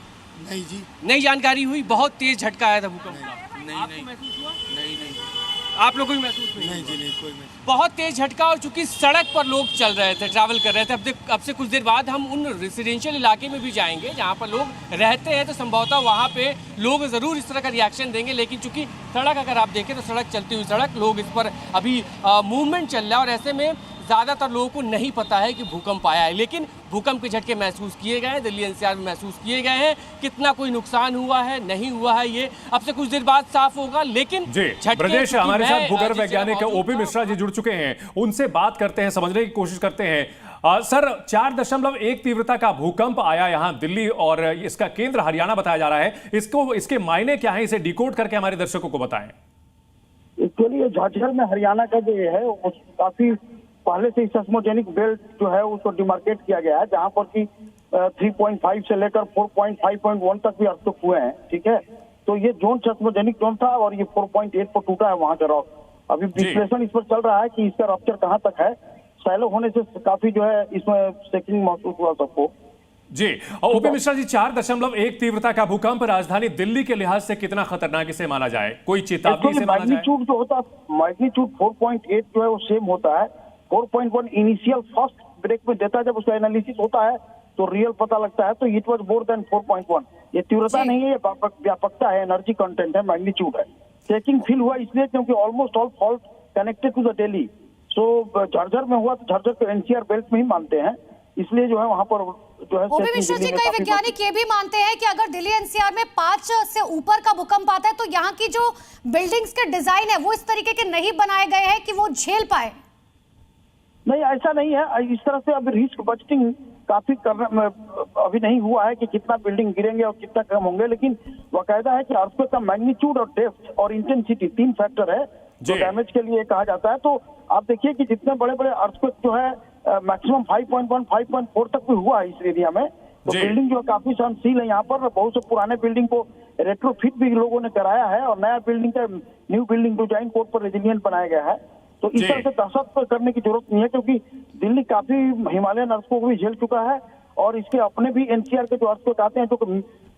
नहीं जी, नई जानकारी हुई, बहुत तेज झटका आया था भूकंप का। नहीं, आपको नहीं। महसूस हुआ? नहीं नहीं आप लोगों को भी महसूस नहीं? नहीं जी, नहीं कोई नहीं। बहुत तेज झटका, और चूंकि सड़क पर लोग चल रहे थे, ट्रैवल कर रहे थे। अब से कुछ देर बाद हम उन रेसिडेंशियल इलाके में भी जाएंगे जहां पर लोग रहते हैं, तो संभवतः वहां पे लोग ज़रूर इस तरह का रिएक्शन देंगे। लेकिन चूंकि सड़क अगर आप देखें तो सड़क चलती हुई सड़क, लोग इस पर अभी मूवमेंट चल रहा है, और ऐसे में ज़्यादातर लोगों को नहीं पता है कि भूकंप आया है। लेकिन भूकंप के झटके महसूस किए गए हैं, दिल्ली एनसीआर में महसूस किए गए हैं। कितना कोई नुकसान हुआ है, नहीं हुआ है, ये अब से कुछ देर बाद साफ होगा। लेकिन जी ब्रजेश, हमारे साथ भूगर्भ वैज्ञानिक ओपी मिश्रा जी जुड़ चुके हैं, उनसे बात करते हैं, समझने की कोशिश करते हैं। सर, 4.1 तीव्रता का भूकंप आया यहां दिल्ली, और इसका केंद्र हरियाणा बताया जा रहा है। इसके मायने क्या है, इसे डिकोड करके हमारे दर्शकों को बताएं। एक्चुअली ये झारखंड में हरियाणा का जो है वो काफी पहले से सेस्मोजेनिक बेल्ट जो है उसको डिमार्केट किया गया है, जहां पर कि 3.5 से लेकर 4.5.1 तक भी अर्थक्वेक हुए हैं। ठीक है, तो ये जोन सेस्मोजेनिक जोन था, और ये 4.8 पर टूटा है वहां का रॉक। अभी विश्लेषण इस पर चल रहा है कि इसका रप्चर कहां तक है। सैलो होने से काफी जो है इसमें शेकिंग महसूस हुआ सबको। जी, और ओपी मिश्रा जी, 4.1 तीव्रता का भूकंप राजधानी दिल्ली के लिहाज से कितना खतरनाक इसे माना जाए? कोई चेतावनी से माना जाए? मैग्नीट्यूड जो होता है, मैग्नीट्यूड 4.8 जो है वो सेम होता है। 4.1 इनिशियल फर्स्ट ब्रेक में देता है, जब उसका एनालिसिस होता है तो रियल पता लगता है, तो इट वाज मोर देन 4.1। ये तीव्रता नहीं है, ये व्यापकता है, एनर्जी कंटेंट है, मैग्नीट्यूड है। शेकिंग फील हुआ इसलिए क्योंकि almost all fault connected to the Delhi. So Jhajjar में हुआ तो झज्जर को एनसीआर बेल्ट में ही मानते हैं, इसलिए जो है वहां पर जो है। ओपी मिश्रा जी, कई वैज्ञानिक ये भी मानते हैं कि अगर दिल्ली एनसीआर में 5 से ऊपर का भूकंप आता है तो यहाँ की जो बिल्डिंग्स के डिजाइन है वो इस तरीके के नहीं बनाए गए हैं कि वो झेल पाए। नहीं, ऐसा नहीं है। इस तरह से अभी रिस्क बजटिंग काफी करना अभी नहीं हुआ है कि कितना बिल्डिंग गिरेंगे और कितना कम होंगे, लेकिन बाकायदा है कि अर्थक्वेक का मैग्नीट्यूड और डेप्थ और इंटेंसिटी 3 फैक्टर है जो डैमेज के लिए कहा जाता है। तो आप देखिए कि जितने बड़े बड़े अर्थक्वेक जो है मैक्सिमम 5.1, 5.4 तक भी हुआ है इस एरिया में। तो बिल्डिंग जो है काफी सहनशील है। यहाँ पर बहुत से पुराने बिल्डिंग को रेट्रोफिट भी लोगों ने कराया है, और नया बिल्डिंग का न्यू बिल्डिंग डिजाइन कोड पर रेजिलियंट बनाया गया है। तो इस तरह से दहशत करने की जरूरत नहीं है, क्योंकि दिल्ली काफी हिमालयन अर्थक्वेक को भी झेल चुका है, और इसके अपने भी एनसीआर के जो अर्थक्वेक आते हैं जो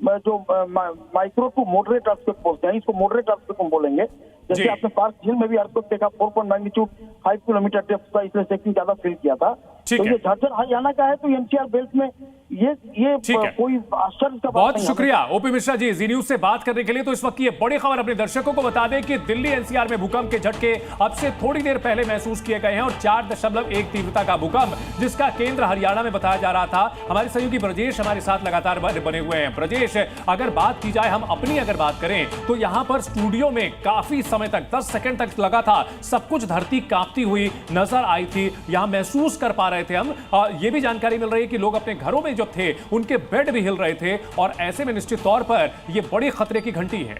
माइक्रो टू मॉडरेट अर्थक्वेक बोलते हैं, इसको मॉडरेट अर्थक्वेक हम बोलेंगे। जैसे आपने पार्क झील में भी अर्थक्वेक देखा, 4 मैग्नीट्यूड 5 किलोमीटर डेप्थ का, इसलिए शेकिंग ज्यादा फील किया था। तो ये झारखंड हरियाणा का है, तो एनसीआर बेल्ट में ये कोई आश्चर्य का बहुत शुक्रिया ओपी मिश्रा जी जी न्यूज से बात करने के लिए। तो इस वक्त की ये बड़ी खबर अपने दर्शकों को बता दें कि दिल्ली एनसीआर में भूकंप के झटके अब से थोड़ी देर पहले महसूस किए गए हैं, और 4.1 तीव्रता का भूकंप जिसका केंद्र हरियाणा में बताया जा रहा था। हमारे सहयोगी ब्रजेश हमारे साथ लगातार बने हुए हैं। ब्रजेश, अगर बात की जाए, हम अपनी अगर बात करें तो यहां पर स्टूडियो में काफी समय तक 10 सेकंड तक लगा था, सब कुछ धरती कांपती हुई नजर आई थी, यहां महसूस कर पा रहे थे हम। ये भी जानकारी मिल रही है कि लोग अपने घरों में जो थे उनके बेड भी हिल रहे थे, और ऐसे में निश्चित तौर पर यह बड़ी खतरे की घंटी है।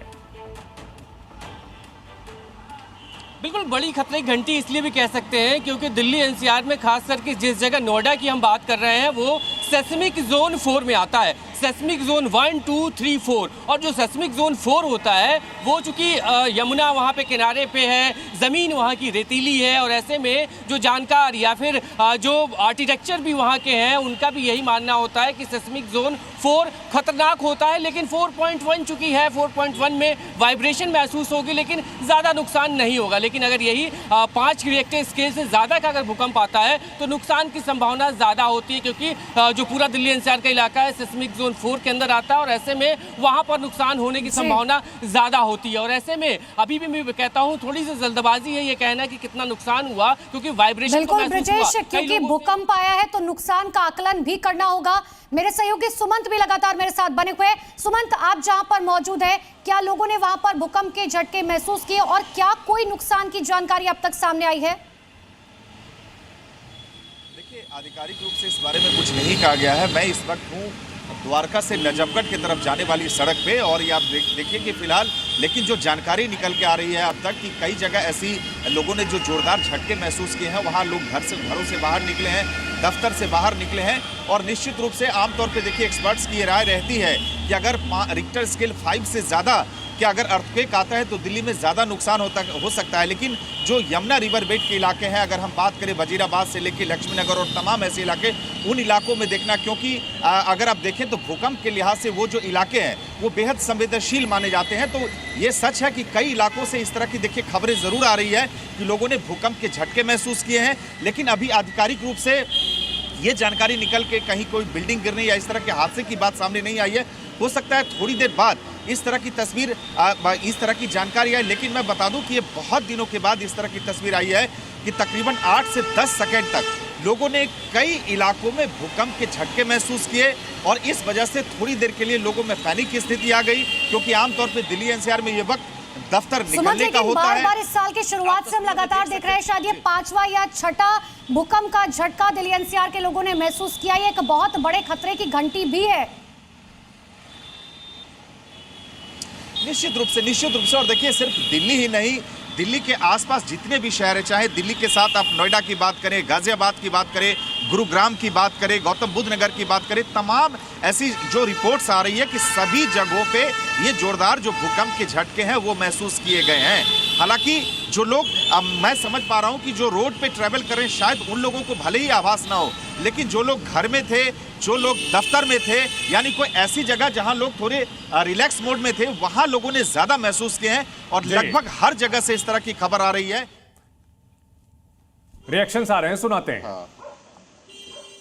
बिल्कुल बड़ी खतरे की घंटी इसलिए भी कह सकते हैं क्योंकि दिल्ली एनसीआर में खास करके जिस जगह नोएडा की हम बात कर रहे हैं वो सेस्मिक जोन 4 में आता है। सेस्मिक जोन 1, 2, 3, 4, और जो सेस्मिक जोन 4 होता है वो चूंकि यमुना वहाँ पे किनारे पे है, ज़मीन वहाँ की रेतीली है, और ऐसे में जो जानकार या फिर जो आर्किटेक्चर भी वहाँ के हैं उनका भी यही मानना होता है कि सेस्मिक जोन 4 खतरनाक होता है। लेकिन 4.1 चूंकि है, 4.1 में वाइब्रेशन महसूस होगी लेकिन ज़्यादा नुकसान नहीं होगा। लेकिन अगर यही 5 की रिएक्टर स्केल से ज़्यादा का अगर भूकंप आता है तो नुकसान की संभावना ज़्यादा होती है, क्योंकि जो पूरा दिल्ली एनसीआर का इलाका है सेस्मिक जोन 4 के अंदर आता है, और ऐसे में वहां पर नुकसान होने की संभावना ज्यादा होती है। और ऐसे में अभी भी मैं कहता हूं थोड़ी सी जल्दबाजी है ये कहना कि कितना नुकसान हुआ, क्योंकि वाइब्रेशन बिल्कुल ब्रजेश, क्योंकि भूकंप आया है तो नुकसान का आकलन भी करना होगा। मेरे सहयोगी सुमंत भी लगातार मेरे साथ बने हुए हैं। सुमंत, आप जहां पर मौजूद है, क्या लोगों ने वहां पर भूकंप के झटके महसूस किए, और क्या कोई नुकसान की जानकारी अब तक सामने आई है? आधिकारिक रूप से इस बारे में कुछ नहीं कहा गया है। मैं इस वक्त हूँ द्वारका से नजफगढ़ की तरफ जाने वाली सड़क पे। और ये आप देखिए कि फिलहाल लेकिन जो जानकारी निकल के आ रही है अब तक कि कई जगह ऐसी लोगों ने जो जोरदार झटके महसूस किए हैं, वहाँ लोग घरों से बाहर निकले हैं, दफ्तर से बाहर निकले हैं। और निश्चित रूप से आमतौर पे देखिए एक्सपर्ट्स की राय रहती है कि अगर रिक्टर स्केल 5 से ज़्यादा कि अगर अर्थक्वेक आता है तो दिल्ली में ज़्यादा नुकसान हो सकता है। लेकिन जो यमुना रिवर बेड के इलाके हैं, अगर हम बात करें वजीराबाद से लेकर लक्ष्मीनगर और तमाम ऐसे इलाके, उन इलाकों में देखना, क्योंकि अगर आप देखें तो भूकंप के लिहाज से वो जो इलाके हैं वो बेहद संवेदनशील माने जाते हैं। तो ये सच है कि कई इलाकों से इस तरह की देखिए खबरें ज़रूर आ रही है कि लोगों ने भूकंप के झटके महसूस किए हैं, लेकिन अभी आधिकारिक रूप से ये जानकारी निकल के कहीं कोई बिल्डिंग गिरने या इस तरह के हादसे की बात सामने नहीं आई है। हो सकता है थोड़ी देर बाद इस तरह की तस्वीर, इस तरह की जानकारी है। लेकिन मैं बता दूं कि ये बहुत दिनों के बाद इस तरह की तस्वीर आई है कि तकरीबन 8 से 10 सेकंड तक लोगों ने कई इलाकों में भूकंप के झटके महसूस किए और इस वजह से थोड़ी देर के लिए लोगों में पैनिक की स्थिति आ गई, क्योंकि आमतौर पर दिल्ली एनसीआर में ये वक्त दफ्तर निकलने का होता है। बार इस साल की शुरुआत से हम लगातार देख रहे हैं, शायद ये 5वां या 6ठा भूकंप का झटका दिल्ली एनसीआर के लोगों ने महसूस किया। ये एक बहुत बड़े खतरे की घंटी भी है। निश्चित रूप से। और देखिए सिर्फ दिल्ली ही नहीं, दिल्ली के आसपास जितने भी शहर हैं, चाहे दिल्ली के साथ आप नोएडा की बात करें, गाजियाबाद की बात करें, गुरुग्राम की बात करें, गौतम बुद्ध नगर की बात करें, तमाम ऐसी जो रिपोर्ट्स आ रही है कि सभी जगहों पे ये जोरदार जो भूकंप के झटके हैं वो महसूस किए गए हैं। हालांकि जो लोग, मैं समझ पा रहा हूं कि जो रोड पे ट्रैवल कर रहे हैं शायद उन लोगों को भले ही आभास ना हो, लेकिन जो लोग घर में थे, जो लोग दफ्तर में थे, यानी कोई ऐसी जगह जहां लोग थोड़े रिलैक्स मोड में थे, वहां लोगों ने ज्यादा महसूस किए हैं। और लगभग हर जगह से इस तरह की खबर आ रही है। रिएक्शंस आ रहे हैं, सुनाते हैं। हाँ,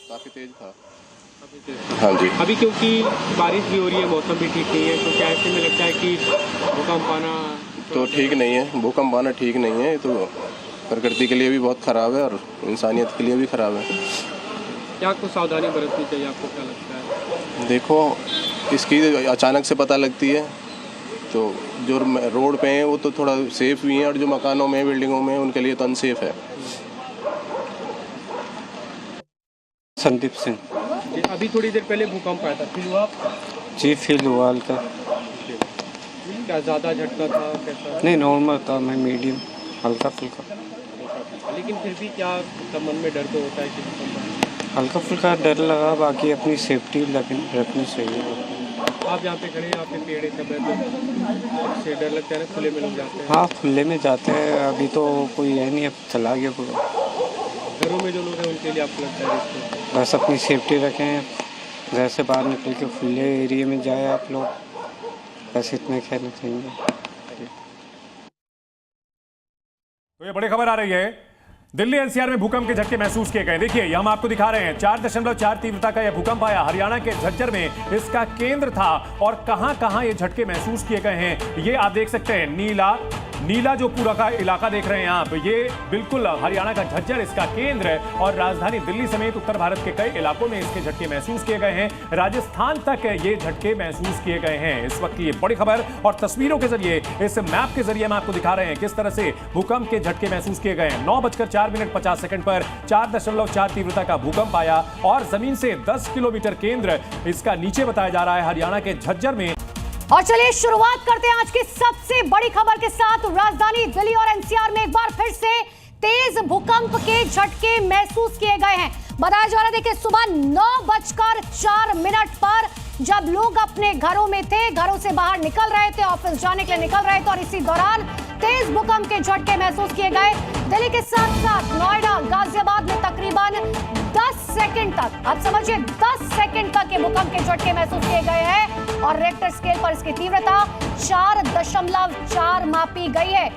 काफी तेज था। हाँ जी। अभी क्योंकि बारिश भी हो रही है, मौसम भी ठीक नहीं है, तो क्या ऐसे में लगता है कि भूकंप आना तो ठीक नहीं है, भूकंप आना ठीक नहीं है। तो प्रकृति के लिए भी बहुत ख़राब है और इंसानियत के लिए भी ख़राब है। क्या कुछ सावधानी बरतनी चाहिए, आपको क्या लगता है? देखो, इसकी अचानक से पता लगती है, तो जो रोड पे हैं वो तो थोड़ा सेफ भी हैं, और जो मकानों में, बिल्डिंगों में, उनके लिए तो अनसेफ है। संदीप सिंह जी। अभी थोड़ी देर पहले भूकंप आया था, फील हुआ? जी फील हुआ हल्का। क्या ज़्यादा झटका था, कैसा? नहीं, नॉर्मल था, मैं मीडियम, हल्का फुल्का। लेकिन फिर भी क्या मन में डर तो होता है कि हल्का फुल्का डर लगा, बाकी अपनी सेफ्टी रखनी चाहिए। आप जहाँ पे खड़े हैं, यहाँ पे पेड़ सब है, तो उससे डर लगता है ना, खुले में लोग जाते हैं? हाँ, खुले में जाते हैं। अभी तो कोई है नहीं, अब चला गया पूरा। घरों में जो लोग हैं उनके लिए आपको लगता है रिस्क? बस अपनी सेफ्टी रखें, घर से बाहर निकल के खुले एरिया में जाए आप लोग, बस इतना कहना चाहिए। तो ये बड़ी खबर आ रही है, दिल्ली एनसीआर में भूकंप के झटके महसूस किए गए। देखिए, हम आपको दिखा रहे हैं 4.4 तीव्रता का यह भूकंप आया, हरियाणा के झज्जर में इसका केंद्र था। और कहां-कहां ये झटके महसूस किए गए हैं ये आप देख सकते हैं। नीला जो पूरा का इलाका देख रहे हैं आप, ये बिल्कुल हरियाणा का झज्जर इसका केंद्र है। और राजधानी दिल्ली समेत उत्तर भारत के कई इलाकों में इसके झटके महसूस किए गए हैं। राजस्थान तक ये झटके महसूस किए गए हैं। इस वक्त की ये बड़ी खबर, और तस्वीरों के जरिए, इस मैप के जरिए हम आपको दिखा रहे हैं किस तरह से भूकंप के झटके महसूस किए गए हैं। 9:04 पर 4.4 तीव्रता का भूकंप आया और जमीन से 10 किलोमीटर केंद्र इसका नीचे बताया जा रहा है, हरियाणा के झज्जर में। और चलिए शुरुआत करते हैं आज की सबसे बड़ी खबर के साथ। राजधानी दिल्ली और एनसीआर में एक बार फिर से तेज भूकंप के झटके महसूस किए गए हैं। बताया जा रहा है, देखिए, सुबह 9:04 पर जब लोग अपने घरों में थे, घरों से बाहर निकल रहे थे, ऑफिस जाने के लिए निकल रहे थे, और इसी दौरान तेज भूकंप के झटके महसूस किए गए। दिल्ली के साथ साथ नोएडा, गाजियाबाद में तकरीबन 10 सेकंड तक, आप समझिए 10 सेकंड तक ये भूकंप के झटके महसूस किए गए हैं। और रिक्टर स्केल पर इसकी तीव्रता 4.4 मापी गई है।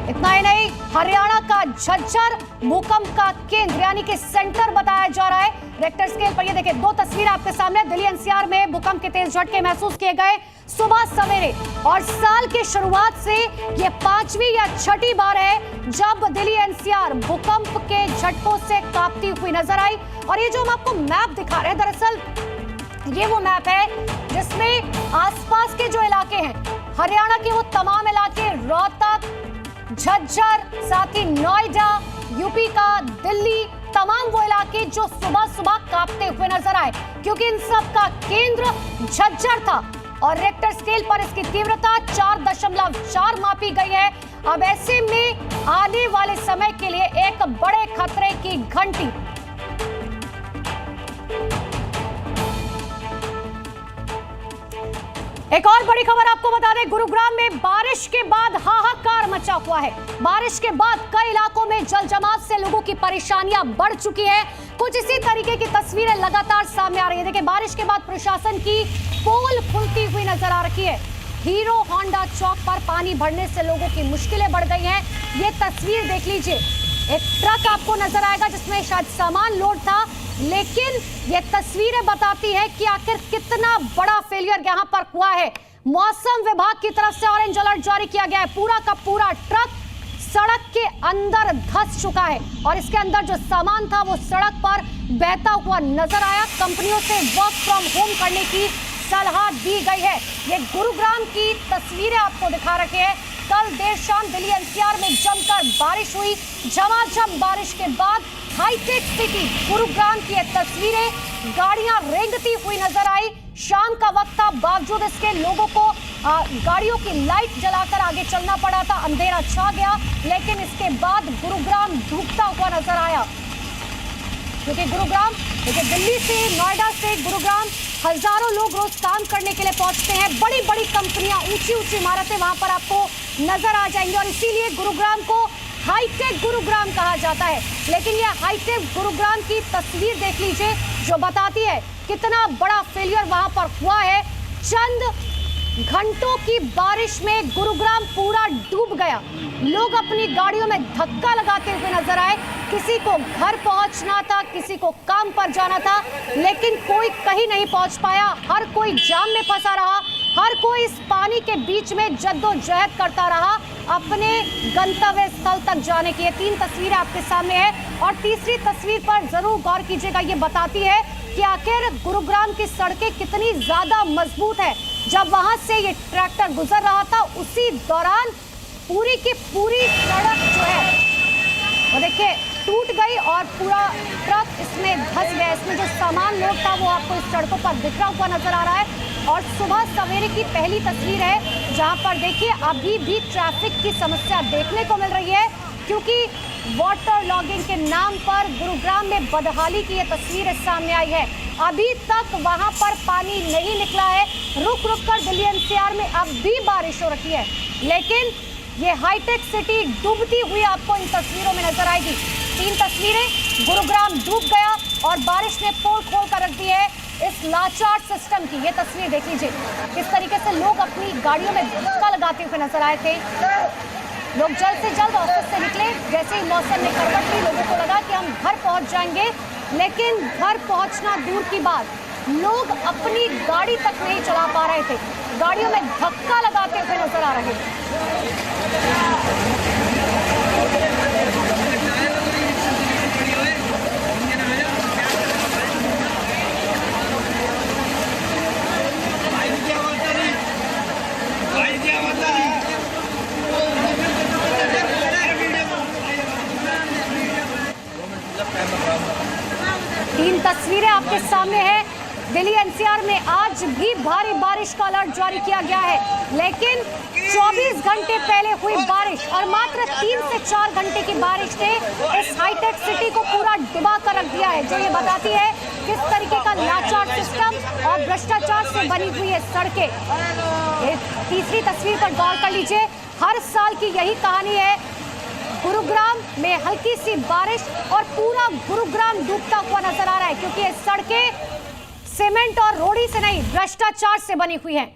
इतना ही नहीं, हरियाणा का झज्जर भूकंप का केंद्र यानी कि सेंटर बताया जा रहा है रिक्टर स्केल पर। ये देखिए, 2 तस्वीर आपके सामने। दिल्ली एनसीआर में भूकंप के तेज झटके महसूस किए गए सुबह सवेरे, और साल की शुरुआत से ये 5वीं या 6ठी बार है जब दिल्ली एनसीआर भूकंप के झटकों से कांपती हुई नजर आई। और ये जो हम आपको मैप दिखा रहे हैं, दरअसल ये वो मैप है जिसमें आसपास के जो इलाके हैं, हरियाणा के वो तमाम इलाके, रोहतक, झज्जर, साथ ही नोएडा, यूपी का दिल्ली, तमाम वो इलाके जो सुबह सुबह कांपते हुए नजर आए, क्योंकि इन सब का केंद्र झज्जर था और रेक्टर स्केल पर इसकी तीव्रता 4.4 मापी गई है। अब ऐसे में आने वाले समय के लिए एक बड़े खतरे की घंटी। एक और बड़ी खबर आपको बता दें, गुरुग्राम में बारिश के बाद हाहाकार मचा हुआ है। बारिश के बाद कई इलाकों में जल जमाव से लोगों की परेशानियां बढ़ चुकी है। कुछ इसी तरीके की तस्वीरें लगातार सामने आ रही है। देखिए, बारिश के बाद प्रशासन की पोल खुलती हुई नजर आ रही है। हीरो होंडा चौक पर पानी भरने से लोगों की मुश्किलें बढ़ गई हैं। ये तस्वीर देख लीजिए, एक ट्रक आपको नजर आएगा जिसमें शायद सामान लोड था, लेकिन ये तस्वीरें बताती है कि आखिर कितना बड़ा फेलियर यहां पर हुआ है। मौसम विभाग की तरफ से ऑरेंज अलर्ट जारी किया गया है। पूरा का पूरा ट्रक सड़क के अंदर धंस चुका है और इसके अंदर जो सामान था वो सड़क पर बहता हुआ नजर आया। कंपनियों से वर्क फ्रॉम होम करने की सलाह दी गई है। ये गुरुग्राम की तस्वीरें आपको दिखा रखे हैं। कल देर शाम दिल्ली एनसीआर में जमकर बारिश हुई। झमाझम बारिश के बाद हाईटेक सिटी गुरुग्राम की ये तस्वीरें, गाड़ियां रेंगती हुई नजर आई। शाम का वक्त था, बावजूद इसके लोगों को गाड़ियों की लाइट जलाकर आगे चलना पड़ा था। अंधेरा छा गया, लेकिन इसके बाद गुरुग्राम डूबता हुआ नजर आया। क्योंकि गुरुग्राम, देखिए, दिल्ली से, नोएडा से गुरुग्राम हजारों लोग रोज काम करने के लिए पहुंचते हैं। बड़ी बड़ी कंपनियां, ऊंची ऊंची इमारतें वहां पर आपको नजर आ जाएंगी और इसीलिए गुरुग्राम को हाईटेक गुरुग्राम कहा जाता है। लेकिन यह हाईटेक गुरुग्राम की तस्वीर देख लीजिए, जो बताती है कितना बड़ा फेलियर वहां पर हुआ है। चंद घंटों की बारिश में गुरुग्राम पूरा डूब गया। लोग अपनी गाड़ियों में धक्का लगाते हुए नजर आए। किसी को घर पहुंचना था, किसी को काम पर जाना था, लेकिन कोई कहीं नहीं पहुंच पाया। हर कोई जाम में फंसा रहा, हर कोई इस पानी के बीच में जद्दोजहद करता रहा अपने गंतव्य स्थल तक जाने की। ये 3 तस्वीरें आपके सामने है और तीसरी तस्वीर पर जरूर गौर कीजिएगा। ये बताती है कि आखिर गुरुग्राम की सड़कें कितनी ज्यादा मजबूत है। जब वहां से ये ट्रैक्टर गुजर रहा था, उसी दौरान पूरी की पूरी सड़क जो है वो देखिए टूट गई और पूरा ट्रक इसमें धंस गया। इसमें जो सामान लोड था वो आपको इस सड़कों पर बिखरा हुआ नजर आ रहा है। और सुबह सवेरे की पहली तस्वीर है, जहां पर देखिए अभी भी ट्रैफिक की समस्या देखने को मिल रही है, क्योंकि वाटर लॉगिंग के नाम पर गुरुग्राम में बदहाली की ये तस्वीर सामने आई है। अभी तक वहां पर पानी नहीं निकला है। रुक रुक कर दिल्ली एनसीआर में अब भी बारिश हो रही है, लेकिन ये हाईटेक सिटी डूबती हुई आपको इन तस्वीरों में नजर आएगी। 3 तस्वीरें, गुरुग्राम डूब गया और बारिश ने पोल खोल कर रख दी है इस लाचार सिस्टम की। ये तस्वीर देख लीजिए, किस तरीके से लोग अपनी गाड़ियों में धक्का लगाते हुए नजर आए थे। लोग जल्द से जल्द ऑफिस से निकले। जैसे ही मौसम ने करवट ली, लोगों को लगा कि हम घर पहुंच जाएंगे, लेकिन घर पहुंचना दूर की बात, लोग अपनी गाड़ी तक नहीं चला पा रहे थे। गाड़ियों में धक्का लगाते हुए नजर आ रहे थे। 3 तस्वीरें आपके सामने है। दिल्ली एनसीआर में आज भी भारी बारिश का अलर्ट जारी किया गया है, लेकिन 24 घंटे पहले हुई बारिश और मात्र 3 से 4 घंटे की बारिश ने इस हाईटेक सिटी को पूरा डुबा कर रख दिया है, जो ये बताती है किस तरीके का लाचार सिस्टम और भ्रष्टाचार से बनी हुई है सड़कें। तीसरी तस्वीर पर गौर कर लीजिए, हर साल की यही कहानी है। गुरुग्राम में हल्की सी बारिश और पूरा गुरुग्राम डूबता हुआ नजर आ रहा है, क्योंकि ये सड़कें सीमेंट और रोड़ी से नहीं, भ्रष्टाचार से बनी हुई हैं।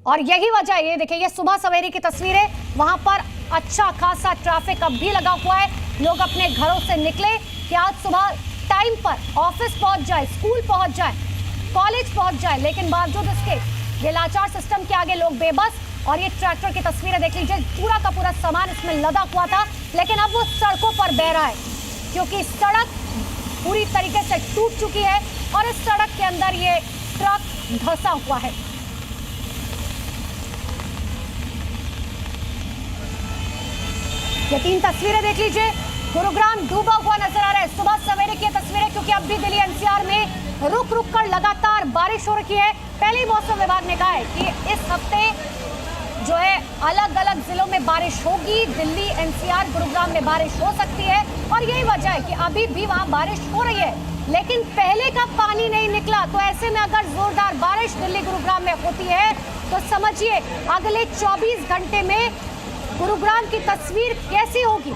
और यही वजह, ये देखिए, ये सुबह सवेरे की तस्वीरें, वहां पर अच्छा खासा ट्रैफिक अब भी लगा हुआ है। लोग अपने घरों से निकले कि आज सुबह टाइम पर ऑफिस पहुंच जाए, स्कूल पहुंच जाए, कॉलेज पहुंच जाए, लेकिन बावजूद इसके ये लाचार सिस्टम के आगे लोग बेबस। और ये ट्रैक्टर की तस्वीरें देख लीजिए, पूरा का पूरा सामान इसमें लदा हुआ था, लेकिन अब वो सड़कों पर बह रहा है, क्योंकि सड़क पूरी तरीके से टूट चुकी है और इस सड़क के अंदर ये ट्रक धंसा हुआ है। ये 3 तस्वीरें देख लीजिए, गुरुग्राम डूबा हुआ नजर आ रहा है। सुबह सवेरे की तस्वीरें, क्योंकि अब भी दिल्ली एनसीआर में रुक रुक कर लगातार बारिश हो रही है। पहले ही मौसम विभाग ने कहा है कि इस हफ्ते जो है अलग अलग जिलों में बारिश होगी। दिल्ली एनसीआर गुरुग्राम में बारिश हो सकती है और यही वजह है कि अभी भी वहां बारिश हो रही है, लेकिन पहले का पानी नहीं निकला। तो ऐसे में अगर जोरदार बारिश दिल्ली गुरुग्राम में होती है तो समझिए अगले 24 घंटे में गुरुग्राम की तस्वीर कैसी होगी,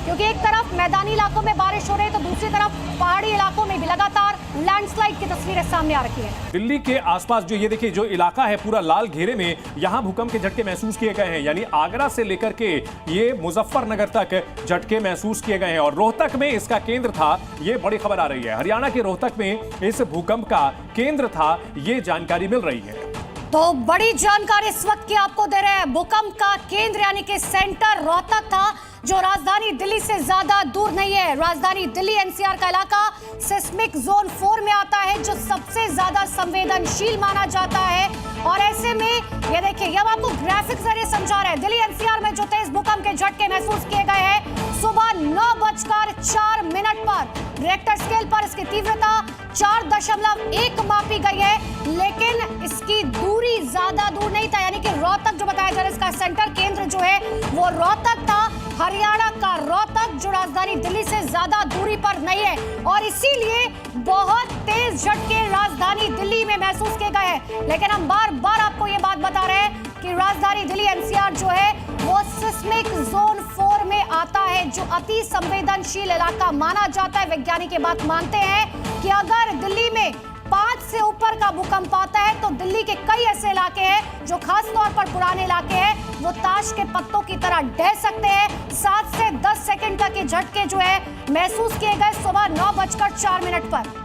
क्योंकि एक तरफ मैदानी इलाकों में बारिश हो रही है तो दूसरी तरफ पहाड़ी इलाकों में भी लगातार लैंडस्लाइड की तस्वीरें सामने आ रही है। दिल्ली के आसपास जो ये देखिए जो इलाका है पूरा लाल घेरे में, यहां भूकंप के झटके महसूस किए गए हैं। यानी आगरा से लेकर के ये मुजफ्फरनगर तक झटके महसूस किए गए हैं और रोहतक में इसका केंद्र था। ये बड़ी खबर आ रही है, हरियाणा के रोहतक में इस भूकंप का केंद्र था, ये जानकारी मिल रही है। तो बड़ी जानकारी इस वक्त की आपको दे रहे हैं। भूकंप का केंद्र यानी कि सेंटर रोहतक था, जो राजधानी दिल्ली से ज्यादा दूर नहीं है। राजधानी दिल्ली एनसीआर का इलाका सिस्मिक जोन 4 में आता है, जो सबसे ज्यादा संवेदनशील माना जाता है। और ऐसे में ये देखिए, ये हम आपको ग्राफिक जरिए समझा रहे हैं। दिल्ली एनसीआर में जो तेज भूकंप के झटके महसूस किए गए हैं सुबह 9:04 पर रिक्टर स्केल पर इसकी तीव्रता 4.1 मापी गई है, लेकिन इसकी दूरी ज्यादा दूर नहीं था। यानी कि रोहतक जो बताया जा रहा है, इसका सेंटर केंद्र जो है वो रोहतक था। हरियाणा का रोहतक जो राजधानी दिल्ली से ज्यादा दूरी पर नहीं है और इसीलिए बहुत तेज झटके राजधानी दिल्ली में महसूस किए गए हैं। लेकिन हम बार बार आपको ये बात बता रहे हैं कि राजधानी दिल्ली एनसीआर जो है वो सिस्मिक जोन 4 में आता है, जो अति संवेदनशील इलाका माना जाता है। वैज्ञानिक ये बात मानते हैं कि अगर दिल्ली में 5 से ऊपर का भूकंप आता है तो दिल्ली के कई ऐसे इलाके हैं जो खास तौर पर पुराने इलाके हैं, वो ताश के पत्तों की तरह ढह सकते हैं। 7 से 10 सेकंड तक के झटके जो है महसूस किए गए सुबह 9:04 पर।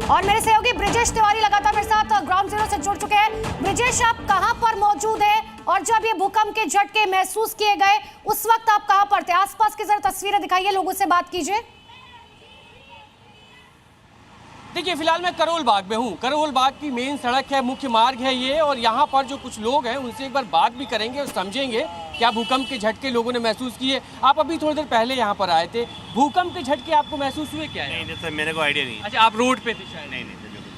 और मेरे सहयोगी ब्रिजेश तिवारी लगातार मेरे साथ ग्राउंड जीरो से जुड़ चुके हैं। ब्रिजेश, आप कहां पर मौजूद हैं और जब ये भूकंप के झटके महसूस किए गए उस वक्त आप कहां पर थे? आसपास की जरा तस्वीरें दिखाइए, लोगों से बात कीजिए। देखिए, फिलहाल मैं करोल बाग में हूँ। करोल बाग की मेन सड़क है, मुख्य मार्ग है ये, और यहाँ पर जो कुछ लोग हैं उनसे एक बार बात भी करेंगे और समझेंगे क्या भूकंप के झटके लोगों ने महसूस किए। आप अभी थोड़ी देर पहले यहाँ पर आए थे, भूकंप के झटके आपको महसूस हुए क्या है? नहीं सर, मेरे को आइडिया नहीं। अच्छा, आप रोड पे थे शायद? नहीं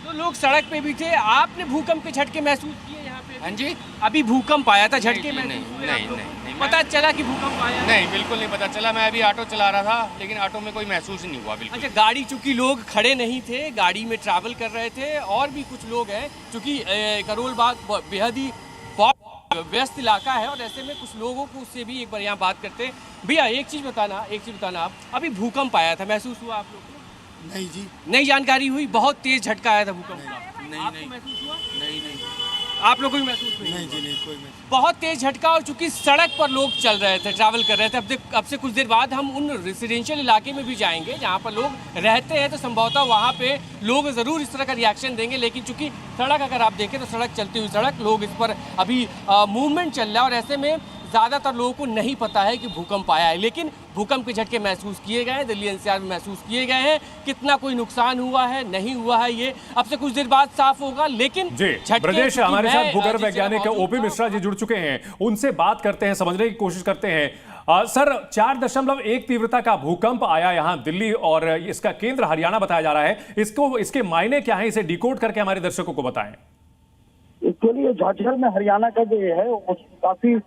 तो लोग सड़क पे भी थे, आपने भूकंप के झटके महसूस किए यहाँ पे? हाँ जी, अभी भूकंप आया था, झटके महसूस हुए? नहीं, पता चला कि भूकंप आया? नहीं, बिल्कुल नहीं पता चला। मैं अभी ऑटो चला रहा था, लेकिन ऑटो में कोई महसूस नहीं हुआ बिल्कुल। अच्छा, गाड़ी चूंकि लोग खड़े नहीं थे, गाड़ी में ट्रैवल कर रहे थे, और भी कुछ लोग हैं, चूंकि करोल बाग बेहद ही व्यस्त इलाका है और ऐसे में कुछ लोगों को उससे भी एक बार यहाँ बात करते हैं। भैया एक चीज़ बताना, आप अभी भूकंप आया था, महसूस हुआ आप लोग को? नहीं जी, नई जानकारी हुई, बहुत तेज झटका आया था भूकंप का। नहीं, आपको महसूस हुआ? नहीं, आप लोगों को भी महसूस नहीं? नहीं जी, नहीं, कोई महसूस। बहुत तेज झटका, और चूंकि सड़क पर लोग चल रहे थे, ट्रैवल कर रहे थे। अब से कुछ देर बाद हम उन रेसिडेंशियल इलाके में भी जाएंगे जहाँ पर लोग रहते हैं, तो संभवतः वहाँ पे लोग ज़रूर इस तरह का रिएक्शन देंगे। लेकिन चूंकि सड़क अगर आप देखें तो सड़क चलती हुई सड़क, लोग इस पर अभी मूवमेंट चल रहा है और ऐसे में ज़्यादातर लोगों को नहीं पता है कि भूकंप आया है। लेकिन भूकंप के झटके महसूस किए गए हैं, दिल्ली एनसीआर में महसूस किए गए हैं। कितना कोई नुकसान हुआ है, नहीं हुआ है, ये अब से कुछ देर बाद साफ होगा। लेकिन जी ब्रजेश, हमारे साथ भूगर्भ वैज्ञानिक ओपी मिश्रा जी जुड़ चुके हैं, उनसे बात करते हैं, समझने की कोशिश करते हैं। सर, 4.1 तीव्रता का भूकंप आया यहाँ दिल्ली और इसका केंद्र हरियाणा बताया जा रहा है। इसके मायने क्या है, इसे डिकोड करके हमारे दर्शकों को बताएं। एक्चुअली झारखंड में हरियाणा का जो है वो काफी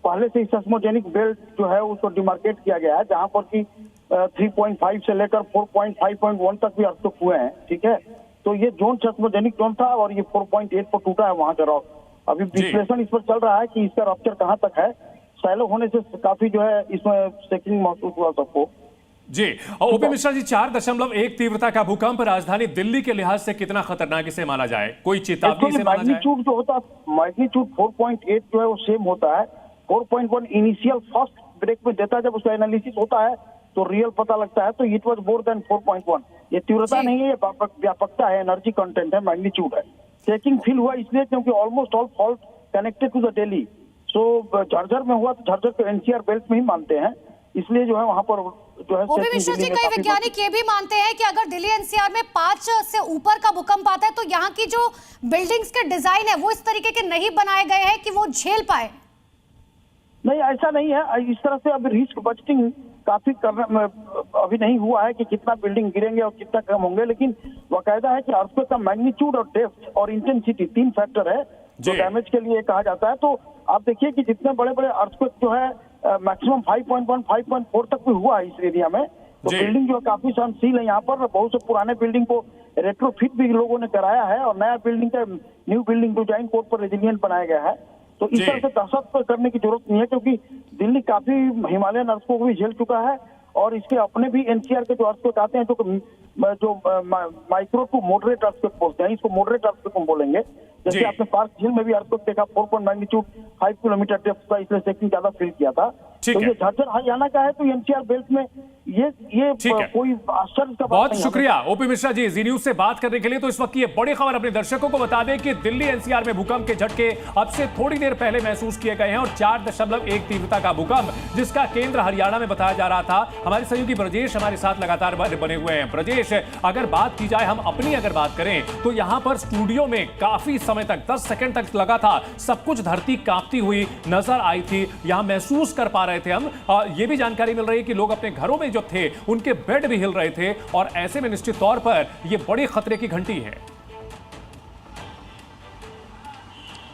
पहले से ही सेस्मोजेनिक बेल्ट जो है उसको डिमार्केट किया गया है, जहां पर कि 3.5 से लेकर 4.5.1 तक भी अर्थक्वेक हुए हैं। ठीक है, तो ये जोन सेस्मोजेनिक जोन था और ये 4.8 पर टूटा है वहां का रॉक। अभी विश्लेषण इस पर चल रहा है कि इसका रप्चर कहां तक है। सैलो होने से काफी जो है इसमें शेकिंग महसूस हुआ सबको। जी, ओपी मिश्रा जी, 4.1 तीव्रता का भूकंप राजधानी दिल्ली के लिहाज से कितना खतरनाक इसे माना जाए? कोई चेतावनी से माना जाए? मैग्नीट्यूड जो होता है, मैग्नीट्यूड 4.8 जो है वो सेम होता है। 4.1 इनिशियल फर्स्ट ब्रेक में देता है, जब उसका एनालिसिस होता है तो रियल पता लगता है। तो इट वाज मोर देन 4.1। ये तीव्रता नहीं है, ये व्यापकता है, एनर्जी कंटेंट है, मैग्नीट्यूड है। शेकिंग फील हुआ इसलिए क्योंकि almost all fault connected to the Delhi. So Jhajjar में हुआ तो झज्जर को एनसीआर बेल्ट में ही मानते हैं, इसलिए जो है वहां पर जो है। ओपी मिश्रा जी, कई वैज्ञानिक ये भी मानते हैं कि अगर दिल्ली एनसीआर में 5 से ऊपर का भूकंप आता है तो यहाँ की जो बिल्डिंग्स के डिजाइन है वो इस तरीके के नहीं बनाए गए हैं कि वो झेल पाए। नहीं, ऐसा नहीं है। इस तरह से अब रिस्क बजटिंग काफी करना अभी नहीं हुआ है कि कितना बिल्डिंग गिरेंगे और कितना कम होंगे, लेकिन बाकायदा है कि अर्थक्वेक का मैग्नीट्यूड और डेप्थ और इंटेंसिटी 3 फैक्टर है जो डैमेज के लिए कहा जाता है। तो आप देखिए कि जितने बड़े बड़े अर्थक्वेक जो है मैक्सिमम 5.1 5.4 तक भी हुआ है इस एरिया में, तो बिल्डिंग जो है काफी सहनशील है। यहाँ पर बहुत से पुराने बिल्डिंग को रेट्रोफिट भी लोगों ने कराया है और नया बिल्डिंग का न्यू बिल्डिंग डिजाइन कोड पर रेजिलियंट बनाया गया है। तो इस तरह से दहशत करने की जरूरत नहीं है, क्योंकि दिल्ली काफी हिमालयन अर्थक्वेक को भी झेल चुका है और इसके अपने भी एनसीआर के जो अर्थक्वेक आते हैं जो माइक्रो टू मॉडरेट अर्थक्वेक बोलते हैं, इसको मॉडरेट अर्थक्वेक हम बोलेंगे। जैसे आपने पार्क झील में भी अर्थक्वेक देखा 4 मैग्नीट्यूड 5 किलोमीटर डेप्थ का, इसलिए सेकंड ज्यादा फील किया था। तो ये झारखंड हरियाणा का है, तो एनसीआर बेल्ट में ये कोई आश्चर्य का बहुत शुक्रिया ओपी मिश्रा जी जी न्यूज से बात करने के लिए। तो इस वक्त की ये बड़ी खबर अपने दर्शकों को बता दें कि दिल्ली एनसीआर में भूकंप के झटके अब से थोड़ी देर पहले महसूस किए गए हैं और 4.1 तीव्रता का भूकंप जिसका केंद्र हरियाणा में बताया जा रहा था। हमारे सहयोगी ब्रजेश हमारे साथ लगातार बने हुए हैं। ब्रजेश, अगर बात की जाए, हम अपनी अगर बात करें तो यहां पर स्टूडियो में काफी समय तक 10 सेकंड तक लगा था, सब कुछ धरती कांपती हुई नजर आई थी, यहां महसूस कर पा रहे थे हम। ये भी जानकारी मिल रही है कि लोग अपने घरों में जो थे उनके बेड भी हिल रहे थे और ऐसे में निश्चित तौर पर यह बड़ी खतरे की घंटी है।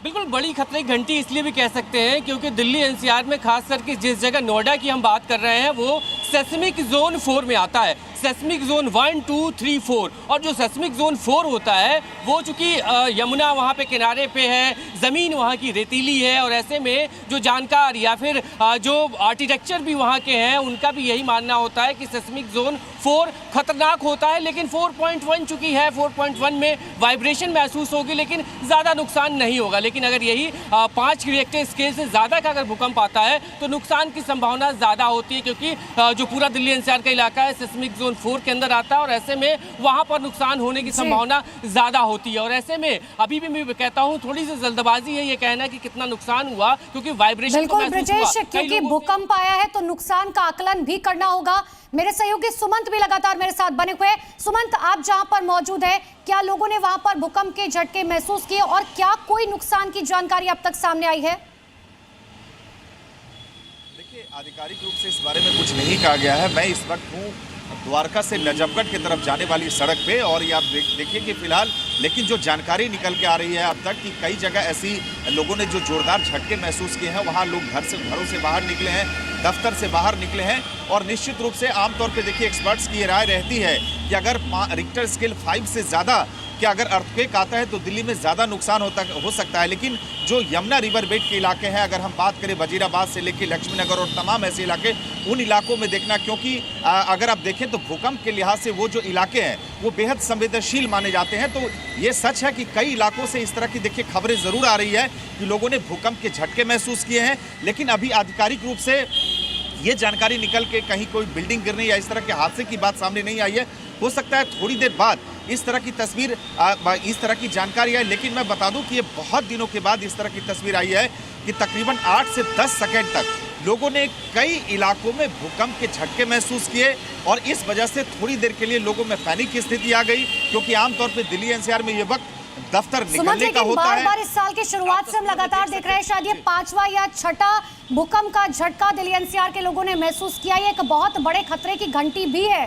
बिल्कुल बड़ी खतरे की घंटी इसलिए भी कह सकते हैं क्योंकि दिल्ली एनसीआर में खास करके जिस जगह नोएडा की हम बात कर रहे हैं वो सेस्मिक जोन 4 में आता है। सेस्मिक जोन 1, 2, 3, 4 और जो सेस्मिक जोन 4 होता है वो चूंकि यमुना वहाँ पे किनारे पे है, ज़मीन वहाँ की रेतीली है और ऐसे में जो जानकार या फिर जो आर्किटेक्चर भी वहाँ के हैं उनका भी यही मानना होता है कि सेस्मिक जोन 4 खतरनाक होता है। लेकिन 4.1 चूंकि है, 4.1 में वाइब्रेशन महसूस होगी लेकिन ज़्यादा नुकसान नहीं होगा। लेकिन अगर यही 5 रिएक्टर स्केल से ज़्यादा का अगर भूकंप आता है तो नुकसान की संभावना ज़्यादा होती है, क्योंकि जो पूरा दिल्ली एनसीआर का इलाका है सेस्मिक जोन 4 के अंदर आता है और ऐसे में वहां पर नुकसान होने की संभावना ज्यादा होती है। और ऐसे में अभी भी मैं कहता हूं थोड़ी सी जल्दबाजी है ये कहना कि कितना नुकसान हुआ, क्योंकि वाइब्रेशन बिल्कुल ब्रजेश, क्योंकि भूकंप आया है तो नुकसान का आकलन भी करना होगा। मेरे सहयोगी सुमंत भी लगातार मेरे साथ बने हुए हैं। सुमंत, आप जहां पर मौजूद है, क्या लोगों ने वहां पर भूकंप के झटके महसूस किए और क्या कोई नुकसान की जानकारी अब तक सामने आई है? आधिकारिक रूप से इस बारे में कुछ नहीं कहा गया है। मैं इस वक्त हूँ द्वारका से नजफगढ़ की तरफ जाने वाली सड़क पे और ये आप देखिए कि फिलहाल लेकिन जो जानकारी निकल के आ रही है अब तक कि कई जगह ऐसी लोगों ने जो जोरदार झटके महसूस किए हैं, वहाँ लोग घरों से बाहर निकले हैं, दफ्तर से बाहर निकले हैं। और निश्चित रूप से आमतौर पे देखिए एक्सपर्ट्स की राय रहती है कि अगर रिक्टर स्केल 5 से ज़्यादा कि अगर अर्थक्वेक आता है तो दिल्ली में ज़्यादा नुकसान हो सकता है। लेकिन जो यमुना रिवर बेड के इलाके हैं, अगर हम बात करें वजीराबाद से लेकर लक्ष्मीनगर और तमाम ऐसे इलाके, उन इलाकों में देखना, क्योंकि अगर आप देखें तो भूकंप के लिहाज से वो जो इलाके हैं वो बेहद संवेदनशील माने जाते हैं। तो ये सच है कि कई इलाकों से इस तरह की देखिए खबरें ज़रूर आ रही है कि लोगों ने भूकंप के झटके महसूस किए हैं, लेकिन अभी आधिकारिक रूप से ये जानकारी निकल के कहीं कोई बिल्डिंग गिरने या इस तरह के हादसे की बात सामने नहीं आई है। हो सकता है थोड़ी देर बाद इस तरह की तस्वीर, इस तरह की जानकारी है। लेकिन मैं बता दूं कि ये बहुत दिनों के बाद इस तरह की तस्वीर आई है कि तकरीबन 8 से 10 सेकंड तक लोगों ने कई इलाकों में भूकंप के झटके महसूस किए और इस वजह से थोड़ी देर के लिए लोगों में पैनिक की स्थिति आ गई, क्योंकि आमतौर पर दिल्ली एनसीआर में ये वक्त दफ्तर निकलने का होता है। बार इस साल की शुरुआत से हम लगातार देख रहे हैं, शायद ये 5वां या 6ठा भूकंप का झटका दिल्ली एनसीआर के लोगों ने महसूस किया। ये एक बहुत बड़े खतरे की घंटी भी है।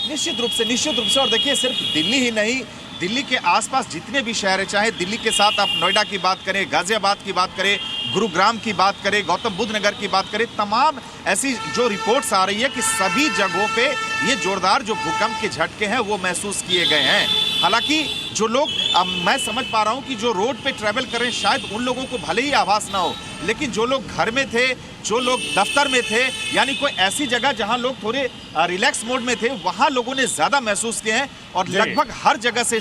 निश्चित रूप से। और देखिए सिर्फ दिल्ली ही नहीं, दिल्ली के आसपास जितने भी शहर हैं, चाहे दिल्ली के साथ आप नोएडा की बात करें, गाजियाबाद की बात करें, गुरुग्राम की बात करें, गौतम बुद्ध नगर की बात करें, तमाम ऐसी जो रिपोर्ट्स आ रही है कि सभी जगहों पे ये जोरदार जो भूकंप के झटके हैं वो महसूस किए गए हैं। हालांकि जो लोग, मैं समझ पा रहा हूं कि जो रोड पे ट्रैवल कर रहे हैं शायद उन लोगों को भले ही आभास ना हो, लेकिन जो लोग घर में थे, जो लोग दफ्तर में थे, यानी कोई ऐसी जगह जहां लोग थोड़े रिलैक्स मोड में थे, वहां लोगों ने ज्यादा महसूस किए हैं और लगभग हर जगह से